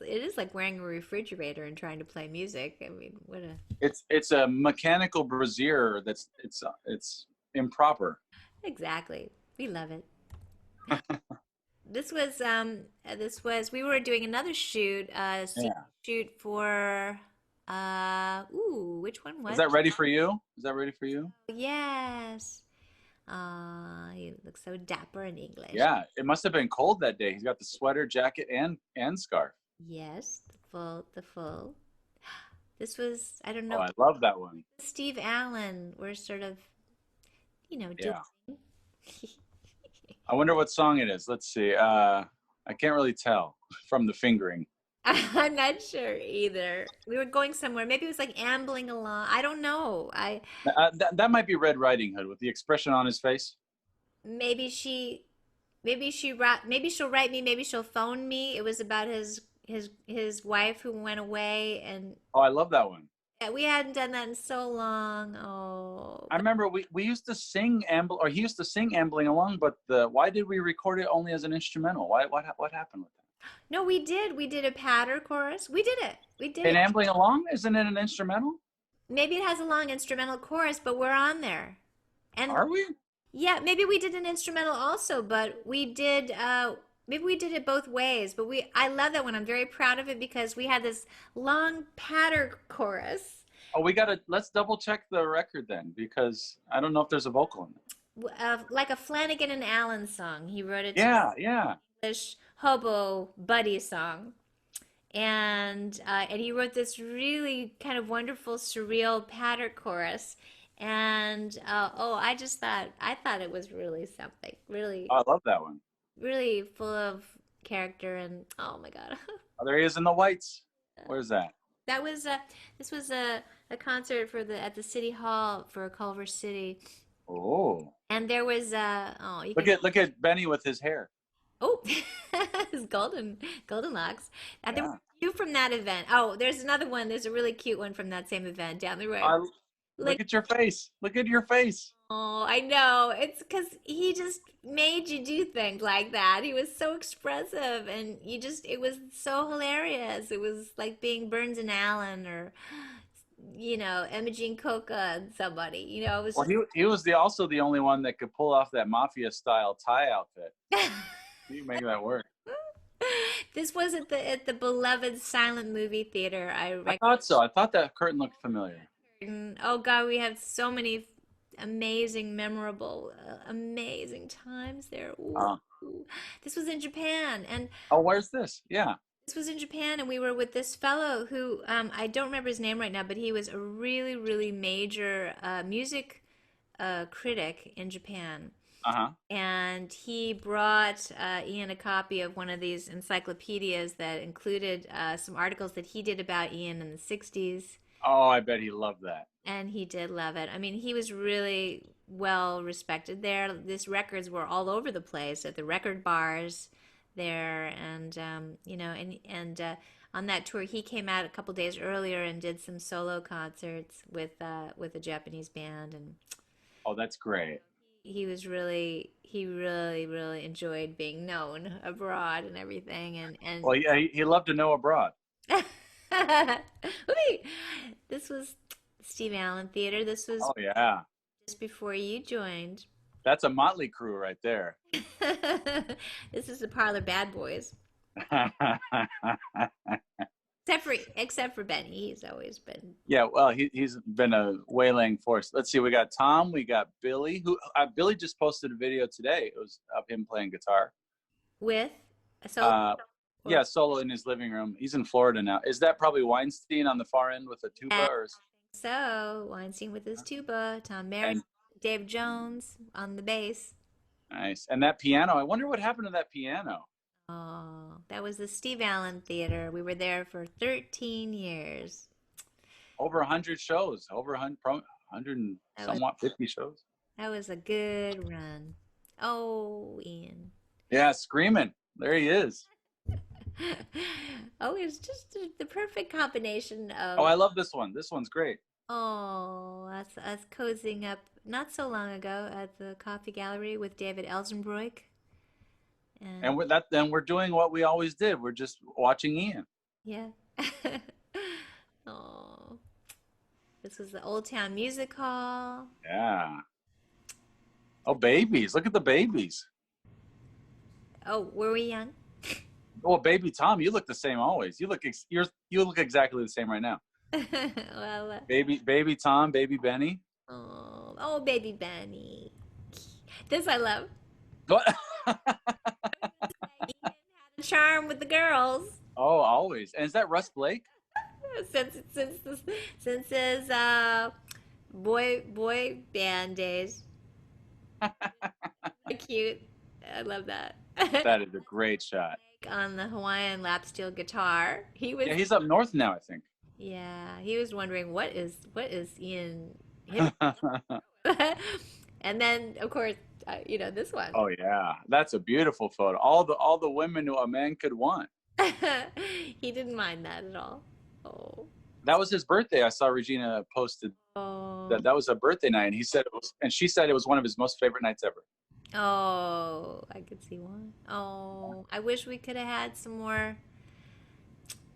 It is like wearing a refrigerator and trying to play music. I mean, what a... It's a mechanical brassiere that's it's improper. Exactly. We love it. this was we were doing another shoot, Yeah. shoot for which one Is was that it? ready for you? Is that ready for you? Yes. He looks so dapper in English. Yeah. It must have been cold that day. He's got the sweater, jacket, and scarf. Yes, the full. This was, I don't Oh, know, I love that one. Steve Allen. We're sort of, Yeah. doing. I wonder what song it is. Let's see. I can't really tell from the fingering. I'm not sure either. We were going somewhere. Maybe it was like ambling along. I don't know. That might be Red Riding Hood with the expression on his face. Maybe maybe she'll write me. Maybe she'll phone me. It was about his wife who went away, and Oh, I love that one. we hadn't done that in so long. Oh, I remember we used to sing or he used to sing ambling along, but why did we record it only as an instrumental? What happened with that? no, we did. We did a patter chorus. We did it. We did And it. ambling along, isn't it an instrumental? Maybe it has a long instrumental chorus, but we're on there. And Are we? yeah, maybe we did an instrumental also, but we did maybe we did it both ways. But I love that one. I'm very proud of it because we had this long patter chorus. Oh, let's double check the record then, because I don't know if there's a vocal in it. Like a Flanagan and Allen song. He wrote it to Yeah. English hobo buddy song. And he wrote this really kind of wonderful surreal patter chorus. And I thought it was really something, really, Oh, I love that one. really full of character. And oh my God, Oh, there he is in the whites. Where's that? that was this was a concert at the City Hall for Culver City, Oh, and there was look at Benny with his hair. oh his golden locks. There were Yeah. a few from that event. Oh, there's another one. There's a really cute one from that same event down the road. Look at your face. Look at your face. Oh, I know. It's because he just made you do things like that. He was so expressive, and it was so hilarious. It was like being Burns and Allen, or, Imogene Coca and somebody. It was Well, he was also the only one that could pull off that mafia style tie outfit. You make that work. This was at the beloved silent movie theater. I thought so. I thought that curtain looked familiar. Oh God, we had so many amazing, memorable, amazing times there. Ooh. This was in Japan, and Oh, where's this? Yeah. this was in Japan, and we were with this fellow who I don't remember his name right now, but he was a really, really major music critic in Japan. Uh-huh. And he brought Ian a copy of one of these encyclopedias that included some articles that he did about Ian in the 60s. Oh, I bet he loved that. And he did love it. I mean, he was really well respected there. These records were all over the place at the record bars there, and on that tour, he came out a couple days earlier and did some solo concerts with a Japanese band, and Oh, that's great. he really, really enjoyed being known abroad and everything, and Well, yeah, he loved to know abroad. Whee! This was Steve Allen Theater. This was Oh, yeah. just before you joined. That's a motley crew right there. This is the Parlor Bad Boys. Except for Benny. He's always been. Yeah, well, he's been a waylaying force. Let's see. We got Tom. We got Billy. Billy just posted a video today. It was of him playing guitar. With a solo. Yeah, solo in his living room. He's in Florida now. Is that probably Weinstein on the far end with a tuba? Or So Weinstein with his tuba, Tom Merritt, Dave Jones on the bass. Nice. And that piano. I wonder what happened to that piano. Oh, that was the Steve Allen Theater. We were there for 13 years. Over 100 shows. Over 100 and somewhat 50 shows. That was a good run. Oh, Ian. Yeah, screaming. There he is. Oh, it's just the perfect combination of. Oh, I love this one. This one's great. Oh, that's us cozying up not so long ago at the Coffee Gallery with David Elsenbroek. And we're doing what we always did. We're just watching Ian. Yeah. Oh, this was the Old Town Music Hall. Yeah. Oh, babies. Look at the babies. Oh, were we young? Well, baby Tom, you look the same always. You look exactly the same right now. Well, Baby Tom, baby Benny. oh, baby Benny. This I love. What? Ian had a charm with the girls Oh, always. And is that Russ Blake? since his boy band days. Cute. I love that. That is a great shot. On the Hawaiian lap steel guitar. He was Yeah, he's up north now, I think. yeah, he was wondering what is Ian hip. And then of course, this one. Oh yeah, that's a beautiful photo. All the women who a man could want. He didn't mind that at all. Oh. That was his birthday. I saw Regina posted Oh. that was a birthday night, and he said it was, and she said it was one of his most favorite nights ever. Oh, I could see why. Oh, I wish we could have had some more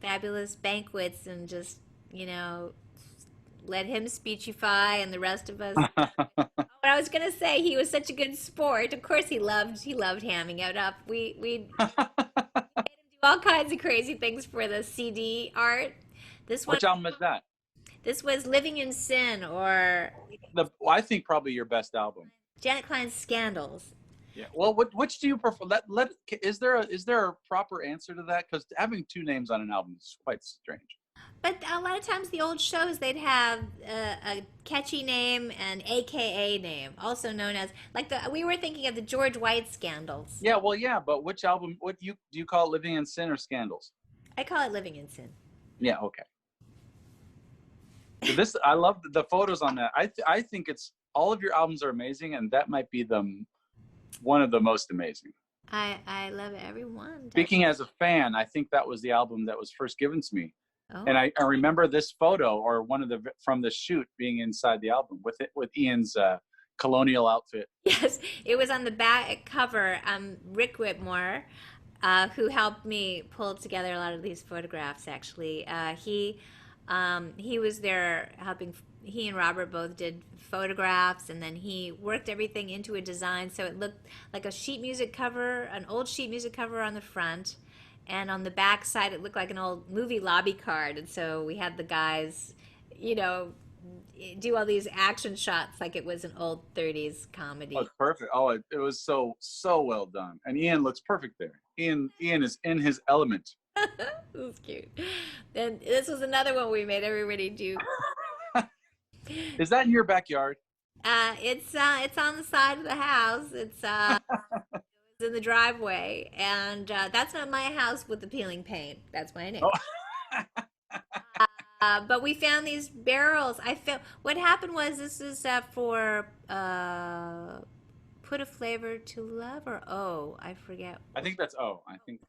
fabulous banquets and just, let him speechify and the rest of us. What I was gonna say, he was such a good sport. Of course, he loved hamming it up. We made him do all kinds of crazy things for the CD art. This one, Which album is that? this was Living in Sin or I think probably your best album. Janet Klein's Scandals. Yeah. Well, which do you prefer? Is there a proper answer to that? Because having two names on an album is quite strange. But a lot of times the old shows, they'd have a catchy name and AKA name, also known as, we were thinking of the George White Scandals. Yeah. Well, yeah. But which album? What do you call it? Living in Sin or Scandals? I call it Living in Sin. Yeah. Okay. So I love the photos on that. I think all of your albums are amazing, and that might be one of the most amazing. I love every one. Speaking as a fan, I think that was the album that was first given to me. Oh. And I remember this photo or one of from the shoot being inside the album with Ian's colonial outfit. Yes, it was on the back cover. Rick Whitmore, who helped me pull together a lot of these photographs. Actually, he was there helping. He and Robert both did photographs, and then he worked everything into a design so it looked like a sheet music cover, an old sheet music cover on the front. And on the back side, it looked like an old movie lobby card. And so we had the guys, do all these action shots like it was an old 30s comedy. Oh, it's perfect. Oh, it was so well done. And Ian looks perfect there. Ian is in his element. This was cute. Then this was another one we made everybody do. Is that in your backyard? It's on the side of the house. It's in the driveway, and that's not my house with the peeling paint. That's my neighbor. Oh. But we found these barrels. What happened was this is for Put a Flavor to Love or I forget. I think that's I think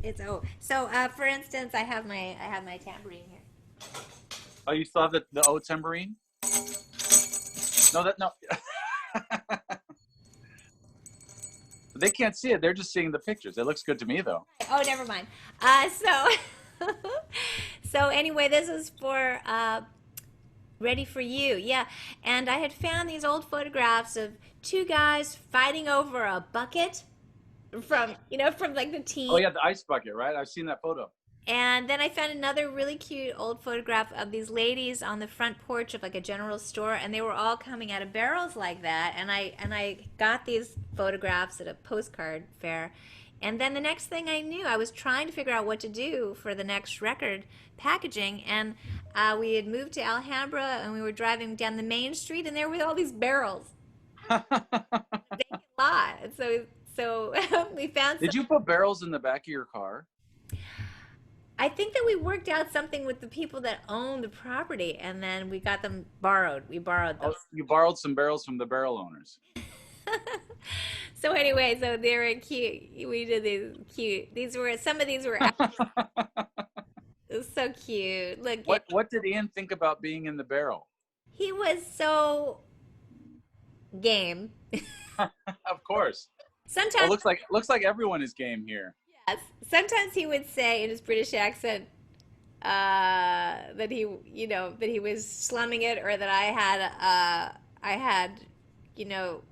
It's So for instance, I have my tambourine here. Oh, you still have the O tambourine? No. They can't see it. They're just seeing the pictures. It looks good to me, though. Oh, never mind. So anyway, this is for Ready for You. Yeah, and I had found these old photographs of two guys fighting over a bucket from like the teens. Oh, yeah, the ice bucket, right? I've seen that photo. And then I found another really cute old photograph of these ladies on the front porch of like a general store, and they were all coming out of barrels like that. And I got these photographs at a postcard fair. And then the next thing I knew, I was trying to figure out what to do for the next record packaging. And we had moved to Alhambra, and we were driving down the main street, and there were all these barrels. Vacant lot. And so we found. Did you put barrels in the back of your car? I think that we worked out something with the people that owned the property, and then we got them borrowed. We borrowed them. Oh, you borrowed some barrels from the barrel owners. So anyway, so they were cute. We did these cute. Some of these were it was so cute. Look. What did Ian think about being in the barrel? He was so game. Of course. Sometimes Well, looks like everyone is game here. yes. Sometimes he would say in his British accent that he was slumming it, or that I had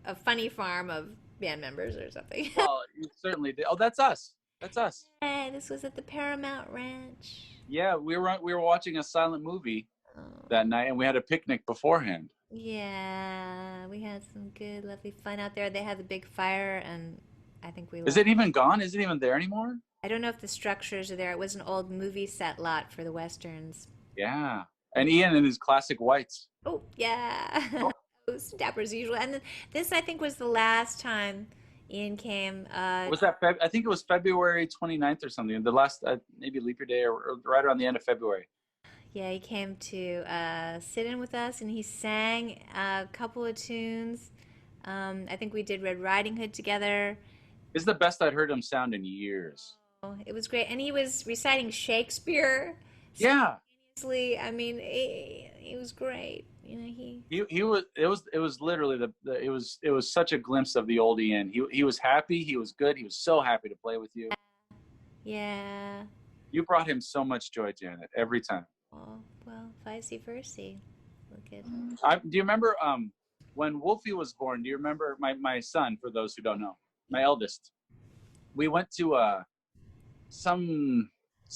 a funny farm of band members or something. Well, you certainly did. Oh, that's us. That's us. Hey, this was at the Paramount Ranch. Yeah, we were watching a silent movie Oh, that night, and we had a picnic beforehand. yeah, we had some good, lovely fun out there. They had the big fire, and I think we Is loved it even gone? Is it even there anymore? I don't know if the structures are there. It was an old movie set lot for the Westerns. Yeah. And Ian in his classic whites. Oh, yeah. Those dapper as usual. And then this, I think, was the last time Ian came. Was that I think it was February 29th or something. The last maybe leap year day or right around the end of February. Yeah, he came to sit in with us, and he sang a couple of tunes. I think we did Red Riding Hood together. It's the best I'd heard him sound in years. Oh, it was great. And he was reciting Shakespeare. Yeah. Seriously, I mean, he was great. You know, He was it was literally it was such a glimpse of the old Ian. He was happy, he was good, he was so happy to play with you. Yeah. You brought him so much joy, Janet, every time. Oh, well, vice versa. Look at Do you remember when Wolfie was born? Do you remember my son, for those who don't know, my eldest? We went to some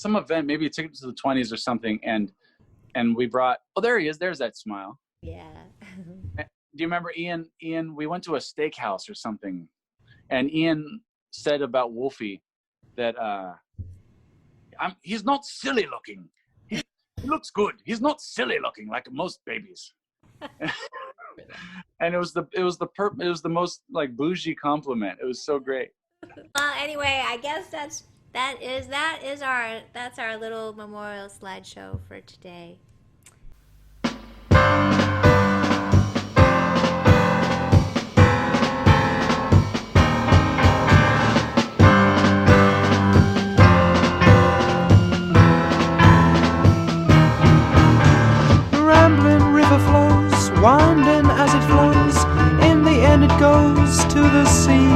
event, maybe a ticket to the 20s or something, and we brought, oh, there he is, there's that smile. Yeah. Do you remember Ian, we went to a steakhouse or something, and Ian said about Wolfie that he's not silly looking. He looks good. He's not silly looking like most babies. And it was the most like bougie compliment. It was so great. Well, anyway, I guess that's our little memorial slideshow for today. Rambling river flows, winding as it flows. In the end it goes to the sea,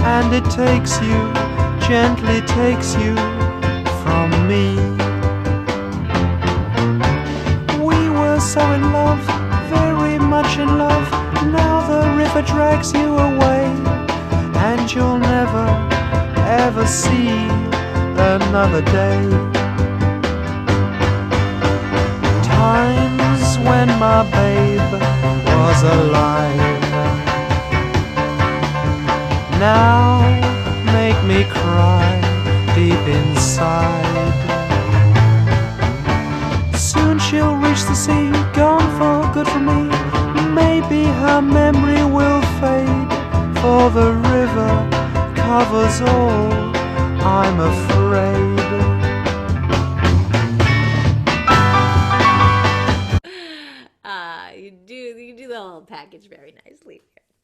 and it takes you, gently takes you from me. We were so in love, very much in love. Now the river drags you away, and you'll never, ever see another day. Times when my babe was alive now make me cry deep inside. Soon she'll reach the sea, gone for good from me. Maybe her memory will fade, for the river covers all, I'm afraid. You do the whole package very nicely.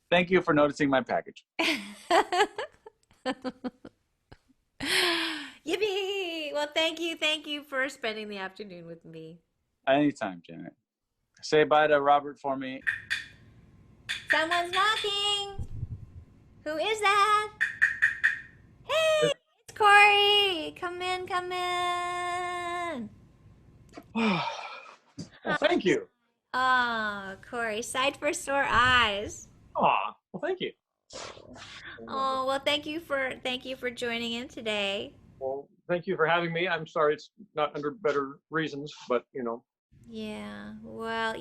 Thank you for noticing my package. Yippee! Well, thank you for spending the afternoon with me. Anytime, Janet. Say bye to Robert for me. Someone's knocking. Who is that? Hey, it's Corey. Come in, come in. Well, thank you. Oh, Corey, sight for sore eyes. Aw, well, thank you. Oh, well, thank you for joining in today. Well, thank you for having me. I'm sorry it's not under better reasons, but you know. Yeah, well,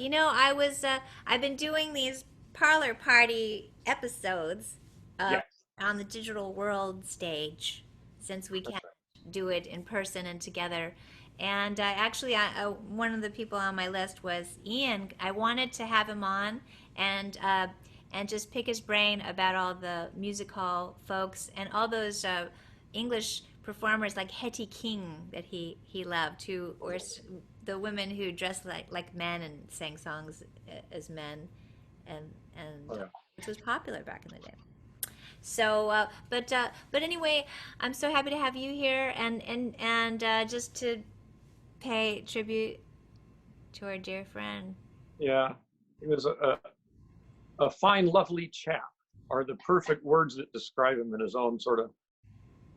I've been doing these parlor party episodes Yes. on the digital world stage since we can't do it in person and together. And actually, one of the people on my list was Ian. I wanted to have him on and just pick his brain about all the music hall folks and all those English performers like Hetty King that he loved, or the women who dressed like men and sang songs as men, and which was popular back in the day. So, but anyway, I'm so happy to have you here, and just to pay tribute to our dear friend. Yeah, he was a fine, lovely chap, are the perfect words that describe him in his own sort of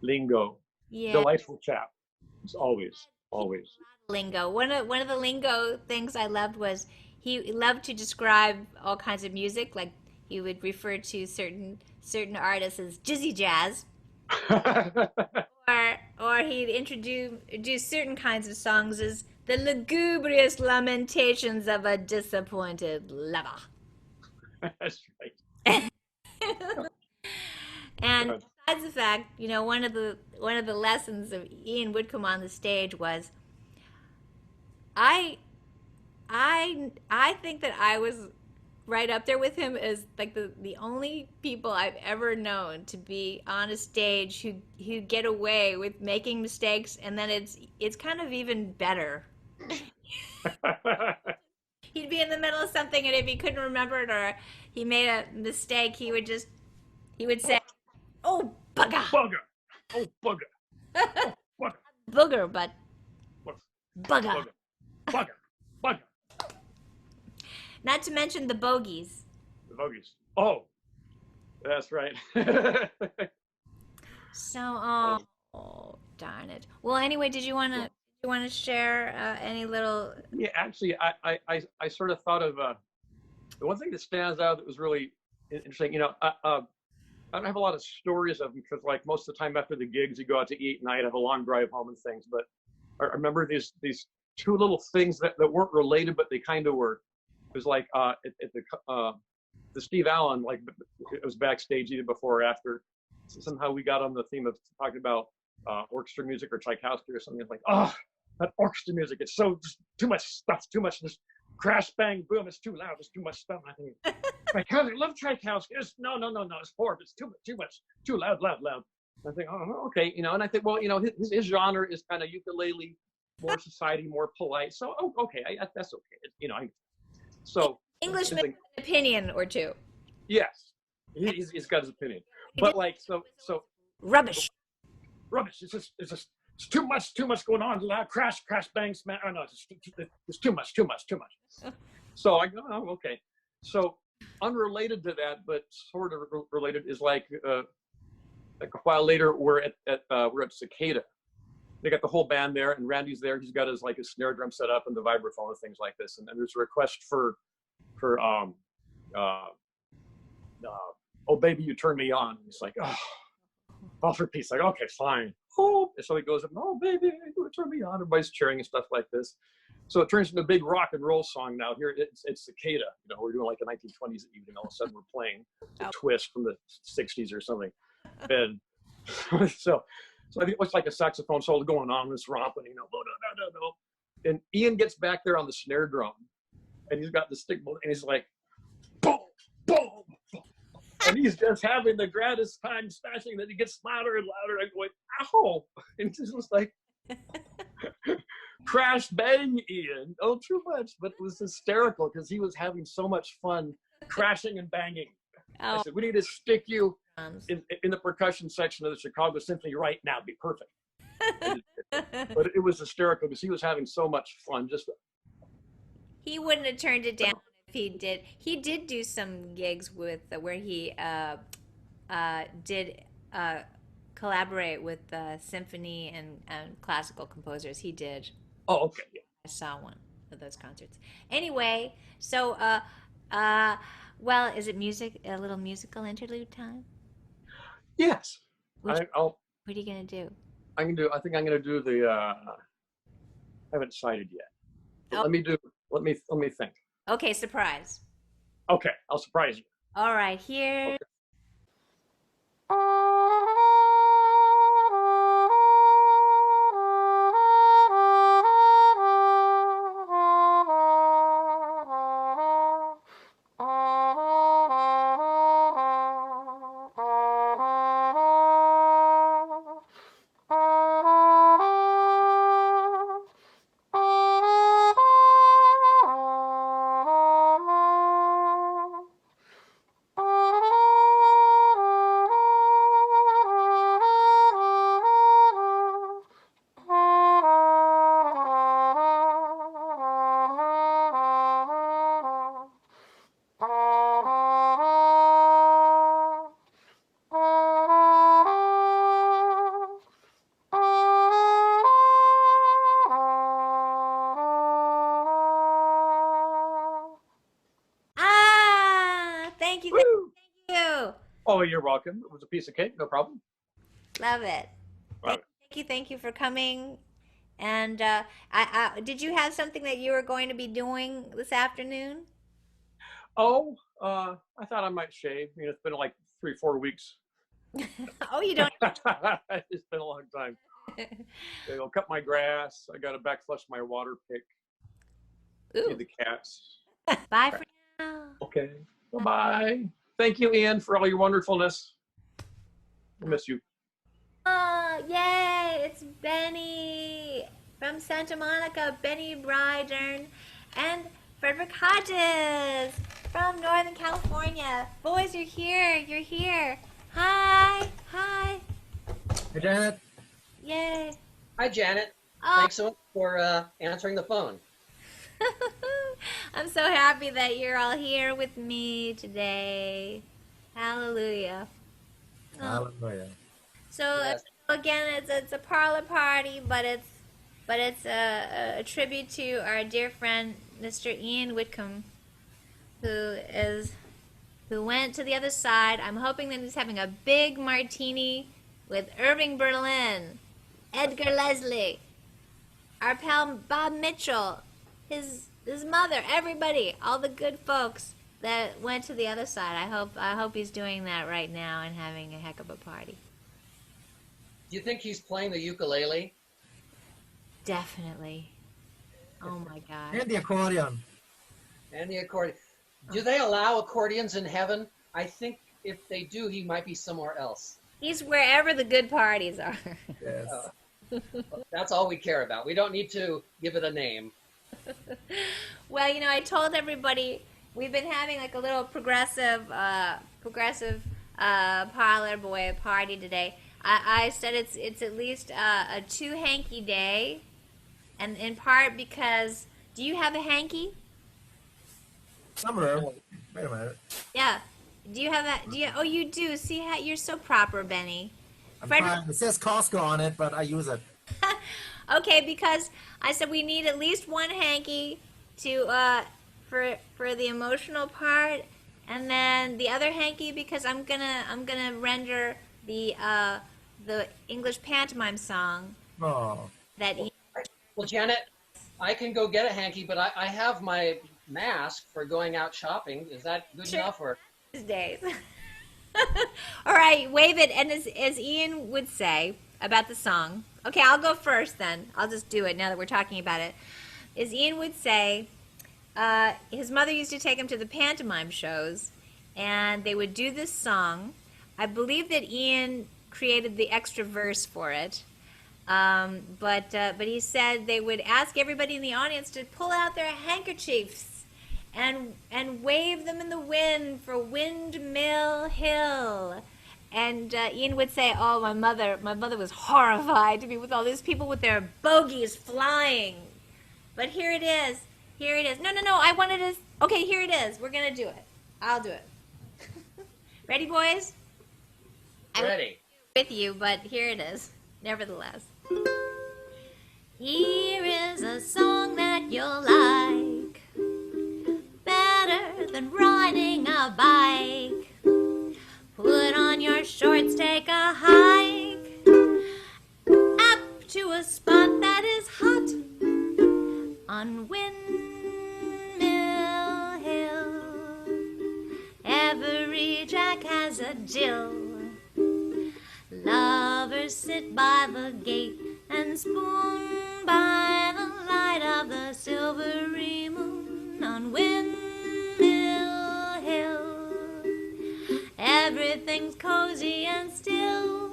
lingo. Yeah. Delightful chap. It's always. Lingo. One of the lingo things I loved was he loved to describe all kinds of music. Like he would refer to certain certain artists as Jizzy Jazz, or he'd introduce certain kinds of songs as the lugubrious lamentations of a disappointed lover. That's right. And Good. besides the fact, one of the lessons of Ian Whitcomb on the stage was, I think that I was right up there with him as like the only people I've ever known to be on a stage who get away with making mistakes, and then it's kind of even better. He'd be in the middle of something, and if he couldn't remember it or he made a mistake, he would say, "Oh bugger, Bugger. Oh, bugger. Oh, bugger. booger," but bugger. Bugger. Bugger. Bugger. Not to mention the bogeys. The bogeys. Oh, that's right. So, oh, darn it. Well, anyway, did you want to share any little? Yeah, actually, I sort of thought of the one thing that stands out that was really interesting. I don't have a lot of stories of them because, like, most of the time after the gigs, you go out to eat, and I'd have a long drive home and things. But I remember these two little things that weren't related, but they kind of were. It was like at the Steve Allen, like it was backstage either before or after. So somehow we got on the theme of talking about orchestra music or Tchaikovsky or something. It's like, oh, that orchestra music, it's so just too much stuff, too much this crash, bang, boom, it's too loud, it's too much stuff. And I think, Tchaikovsky, I love Tchaikovsky. No, it's horrible, it's too much, too loud. And I think, oh, okay, and I think, well, his genre is kind of ukulele, more society, more polite. So, okay, that's okay. So English makes an opinion or two. yes, he's got his opinion, but like so Rubbish. It's too much going on. Loud crash, bang, smash. Oh no, it's too much. So I go, oh, okay. So unrelated to that, but sort of related is like a while later we're at Cicada. They got the whole band there, and Randy's there. He's got his snare drum set up and the vibraphone and things like this. And then there's a request for "Oh Baby You Turn Me On." And he's like, oh, all for peace. Like, okay, fine. Oh, and so he goes up, "Oh baby, you turn me on." Everybody's cheering and stuff like this. So it turns into a big rock and roll song now. Here it's Cicada. We're doing like a 1920s evening. All of a sudden we're playing a twist from the 60s or something. And so I think it looks like a saxophone solo going on, this romping, and Ian gets back there on the snare drum, and he's got the stick, and he's like, boom, boom, boom. And he's just having the grandest time smashing that he gets louder and louder. I'm going, ow! And it's just like, crash bang, Ian. Oh, too much. But it was hysterical because he was having so much fun crashing and banging. I said, we need to stick you in the percussion section of the Chicago Symphony right now. It'd be perfect. But it was hysterical because he was having so much fun. He wouldn't have turned it down if he did. He did do some gigs with where he did collaborate with symphony and classical composers. He did. Oh, okay. Yeah. I saw one of those concerts. Anyway, so well, is it a little musical interlude time? Yes. What are you gonna do? I think I'm gonna do the. I haven't decided yet. Let me think. Okay, surprise. Okay, I'll surprise you. All right, here. Okay. Thank you. Oh, you're welcome. It was a piece of cake, no problem. Love it. Love it. Thank you for coming. And did you have something that you were going to be doing this afternoon? Oh, I thought I might shave. You know, it's been like 3-4 weeks. Oh, you don't. It's been a long time. I'll cut my grass. I got to backflush my water pick. Ooh. Feed the cats. Bye for now. Okay. Bye-bye. Thank you, Ian, for all your wonderfulness. I miss you. Oh, yay! It's Benny from Santa Monica, Benny Brydern, and Frederick Hodges from Northern California. Boys, you're here. You're here. Hi. Hi. Hey, Janet. Yay. Hi, Janet. Oh. Thanks so much for answering the phone. I'm so happy that you're all here with me today. Hallelujah. Oh. Hallelujah. So Yes. again, it's a parlor party, but it's a tribute to our dear friend Mr. Ian Whitcomb, who went to the other side. I'm hoping that he's having a big martini with Irving Berlin, Edgar Leslie, our pal Bob Mitchell, his mother, everybody, all the good folks that went to the other side. I hope he's doing that right now and having a heck of a party. Do you think he's playing the ukulele? Definitely. Oh my God. And the accordion. And the accordion. Do they allow accordions in heaven? I think if they do, he might be somewhere else. He's wherever the good parties are. Yes. That's all we care about. We don't need to give it a name. Well, you know, I told everybody we've been having like a little progressive parlor boy party today. I said it's at least a 2 hanky day, and in part because, do you have a hanky? Somewhere. Wait a minute. Yeah. Do you have a? Do you? Oh, you do. See how you're so proper, Benny. I'm Frederick- trying. It says Costco on it, but I use it. Okay, because I said we need at least 1 hanky to for the emotional part, and then the other hanky because I'm gonna render the English pantomime song Oh. that. Well, Janet, I can go get a hanky, but I have my mask for going out shopping. Is that good Sure. enough? Or These days. All right, wave it, and as Ian would say about the song. Okay, I'll go first then. I'll just do it now that we're talking about it. As Ian would say, his mother used to take him to the pantomime shows, and they would do this song. I believe that Ian created the extra verse for it. But he said they would ask everybody in the audience to pull out their handkerchiefs and wave them in the wind for Windmill Hill. And Ian would say, "Oh, my mother was horrified to be with all these people with their bogies flying." But here it is. Here it is. No. I wanted to. Okay, here it is. We're gonna do it. I'll do it. Ready, boys? ready? With you, but here it is. Nevertheless. Here is a song that you'll like, better than riding a bike. Put on your shorts, take a hike, up to a spot that is hot on Windmill Hill. Every jack has a Jill. Lovers sit by the gate and spoon by the light of the silvery moon on Windmill Hill. Everything's cozy and still.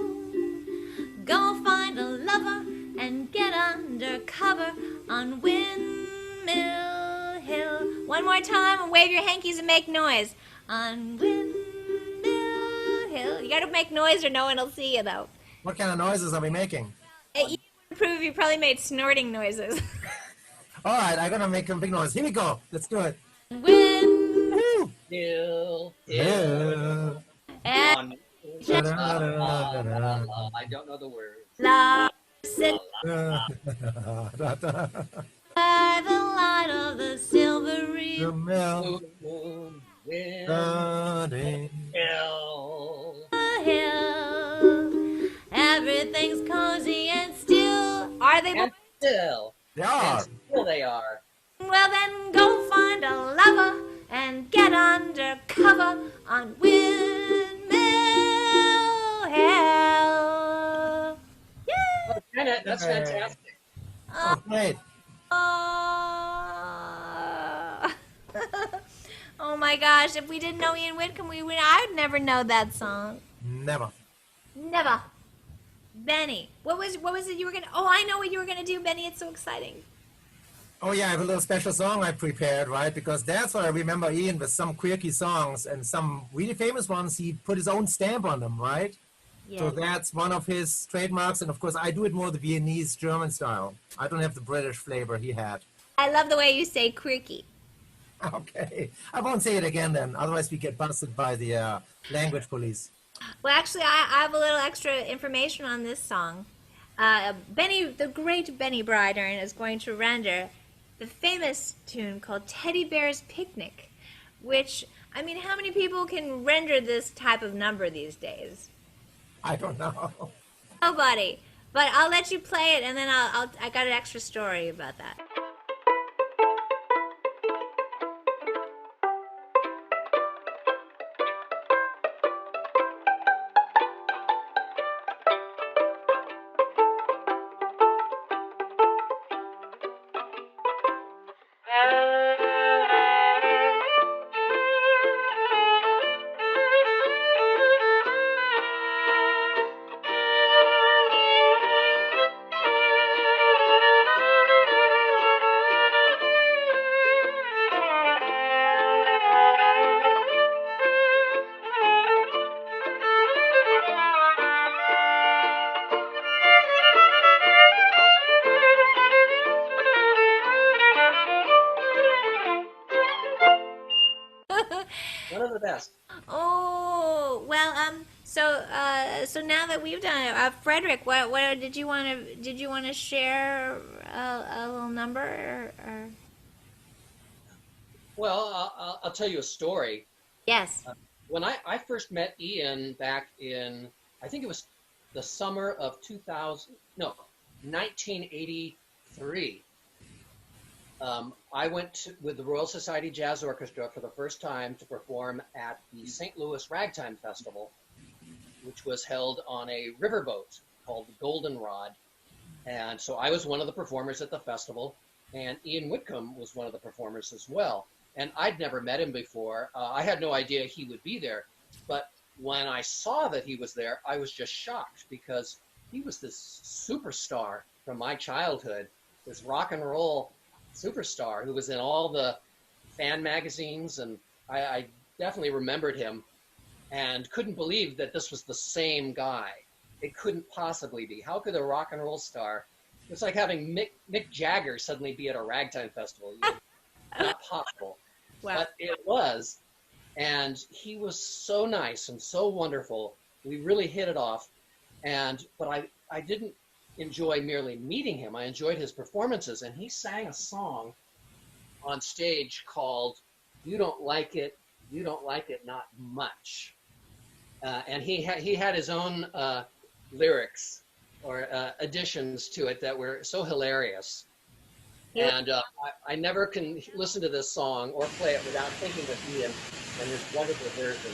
Go find a lover and get under cover on Windmill Hill. One more time and wave your hankies and make noise. On Windmill Hill. You gotta make noise or no one will see you though. What kind of noises are we making? You would approve if you probably made snorting noises. All right, I'm gonna make a big noise. Here we go. Let's do it. Windmill Hill, Yeah. and I don't know the words. love sit by the light of the silvery The milk Moon, wind, running. hill. still. They And are. still they are. Well, then go find a lover and get under cover on Windmill Hill. Oh, Janet, that's Hey. fantastic. Oh, great. Oh. Oh my gosh, if we didn't know Ian Whitcomb, I'd never know that song. Never. Never. Benny, what was it you were gonna? Oh, I know what you were gonna do, Benny. It's so exciting. Oh yeah, I have a little special song I prepared, right? Because that's what I remember Ian with some quirky songs and some really famous ones. He put his own stamp on them, right? So Yeah. that's one of his trademarks. And of course, I do it more the Viennese German style. I don't have the British flavor he had. I love the way you say quirky. Okay, I won't say it again then. Otherwise, we get busted by the language police. Well, actually, I have a little extra information on this song. Benny, the great Benny Bryden, is going to render the famous tune called Teddy Bear's Picnic, which, I mean, how many people can render this type of number these days? I don't know. Nobody. But I'll let you play it, and then I got an extra story about that. One of the best. Oh well, so now that we've done it, Frederick, what did you want to share a little number or? Well, I'll tell you a story. Yes. When I first met Ian back in, I think it was the summer of 1983. I went with the Royal Society Jazz Orchestra for the first time to perform at the St. Louis Ragtime Festival, which was held on a riverboat called the Goldenrod. And so I was one of the performers at the festival, and Ian Whitcomb was one of the performers as well. And I'd never met him before. I had no idea he would be there. But when I saw that he was there, I was just shocked because he was this superstar from my childhood, this rock and roll superstar who was in all the fan magazines, and I definitely remembered him and couldn't believe that this was the same guy. It couldn't possibly be. How could a rock and roll star? It's like having Mick Jagger suddenly be at a ragtime festival. Not possible. Wow. But it was, and he was so nice and so wonderful. We really hit it off, but I didn't enjoy merely meeting him. I enjoyed his performances, and he sang a song on stage called "You Don't Like It, You Don't Like It Not Much," and he had his own lyrics or additions to it that were so hilarious. And I never can listen to this song or play it without thinking of Ian and his wonderful version.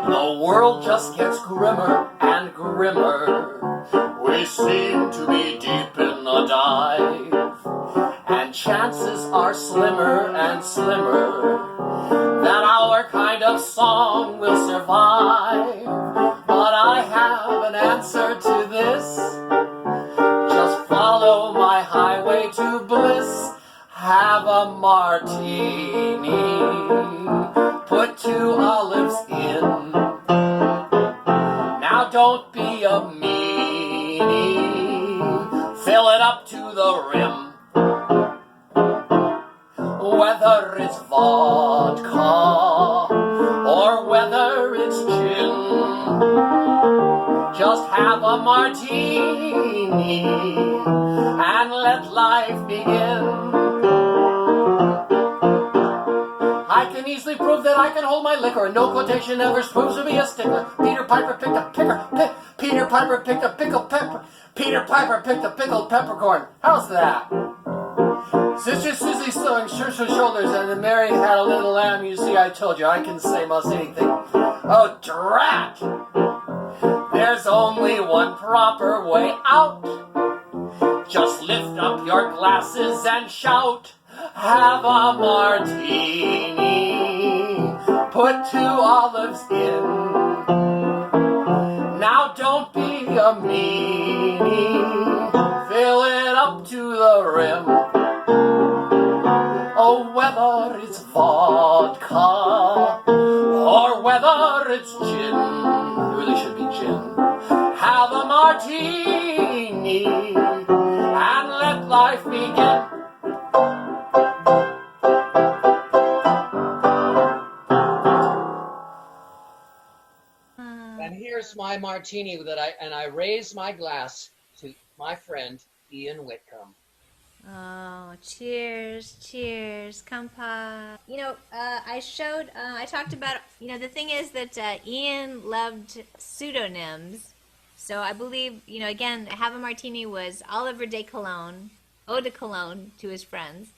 The world just gets grimmer and grimmer. We seem to be deep in a dive, and chances are slimmer and slimmer that our kind of song will survive. But I have an answer to this. Just follow my highway to bliss. Have a martini, put 2 olives in. Now don't be a meanie, fill it up to the rim. Whether it's vodka or whether it's gin, have a martini, and let life begin. I can easily prove that I can hold my liquor, and no quotation ever proves to be a stickler. Peter Piper picked a Peter Piper picked a pickled pepper. Peter Piper picked a pickled peppercorn. How's that? Sister Susie sewing shirts her shoulders, and Mary had a little lamb. You see, I told you I can say most anything. Oh, drat! There's only one proper way out. Just lift up your glasses and shout, have a martini, put 2 olives in. Now don't be a meanie, fill it up to the rim. Oh, whether it's vodka or whether it's gin, it really should be gin. Have a martini and let life begin. And here's my martini that I raise my glass to my friend Ian Whitcomb. Oh, cheers, cheers, kampai. I talked about, the thing is that Ian loved pseudonyms. So I believe, again, Have a Martini was Oliver de Cologne, Eau de Cologne to his friends.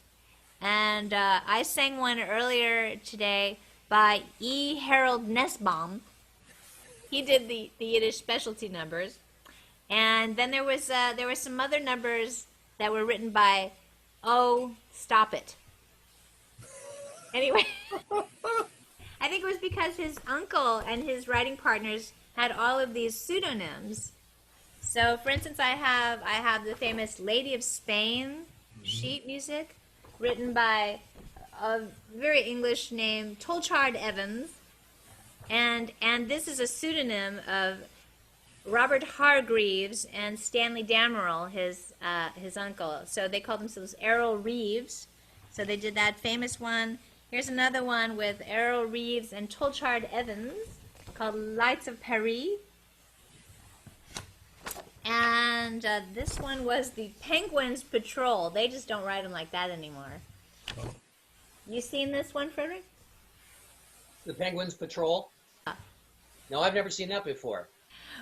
And I sang one earlier today by E. Harold Nussbaum. He did the Yiddish specialty numbers. And then there were some other numbers that were written by Oh, Stop It. Anyway, I think it was because his uncle and his writing partners had all of these pseudonyms. So, for instance, I have the famous Lady of Spain sheet music, written by a very English name, Tolchard Evans, and this is a pseudonym of Robert Hargreaves and Stanley Damerel, his uncle. So they called themselves Errol Reeves. So they did that famous one. Here's another one with Errol Reeves and Tolchard Evans called Lights of Paris. And this one was the Penguins Patrol. They just don't write them like that anymore. You seen this one, Frederick? The Penguins Patrol? No, I've never seen that before.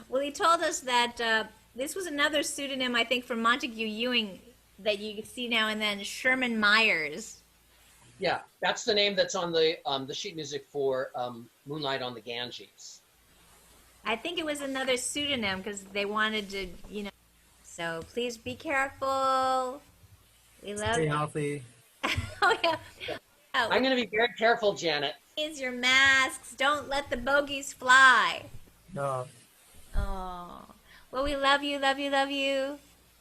Well, he told us that this was another pseudonym, I think, for Montague Ewing that you see now and then, Sherman Myers. Yeah, that's the name that's on the sheet music for Moonlight on the Ganges. I think it was another pseudonym because they wanted to, So please be careful. We love Stay you. healthy. Oh, yeah. Oh, I'm going to be very careful, Janet. use your masks. Don't let the bogeys fly. No. Oh. Well, we love you, love you, love you.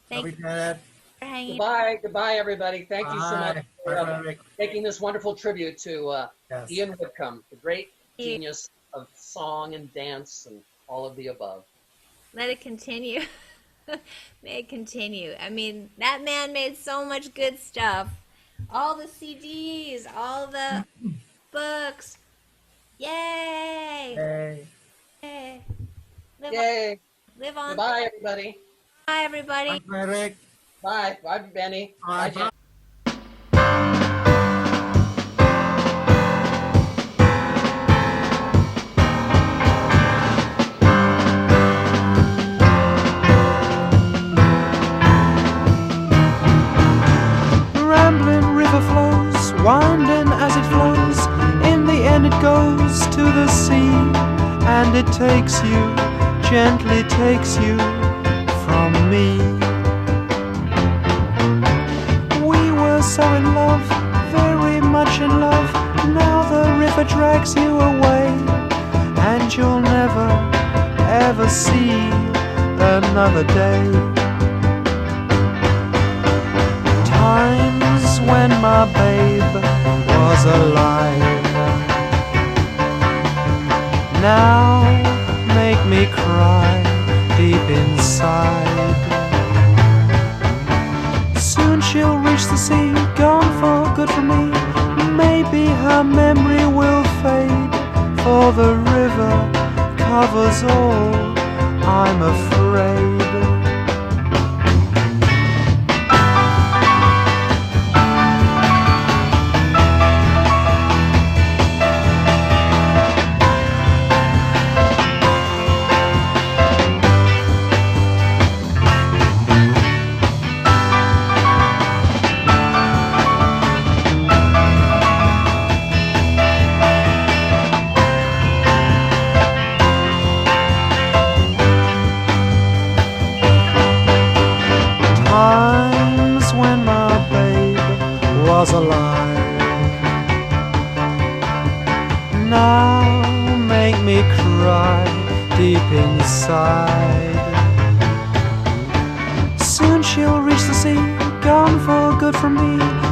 Thank Love you you, Janet. for hanging. Goodbye, everybody. Thank you so much for Bye. making this wonderful tribute to Yes. Ian Whitcomb, the great genius of song and dance and all of the above. Let it continue. May it continue. I mean, that man made so much good stuff. All the CDs, all the books. Yay! Hey. Yay! Yay! Live on. Goodbye, everybody. Bye, everybody. Bye, Frederick. Bye. Bye, Benny. Bye. Bye, Janet. Rambling river flows, winding as it flows. In the end it goes to the sea, and it takes you, gently takes you from me. We were so in love, very much in love. Now the river drags you away, and you'll never, ever see another day. Times when my babe was alive now make me cry deep inside. Soon she'll reach the sea, gone for good from me. Maybe her memory will fade, for the river covers all, I'm afraid. night. Now make me cry deep inside. Soon she'll reach the sea, gone for good from me.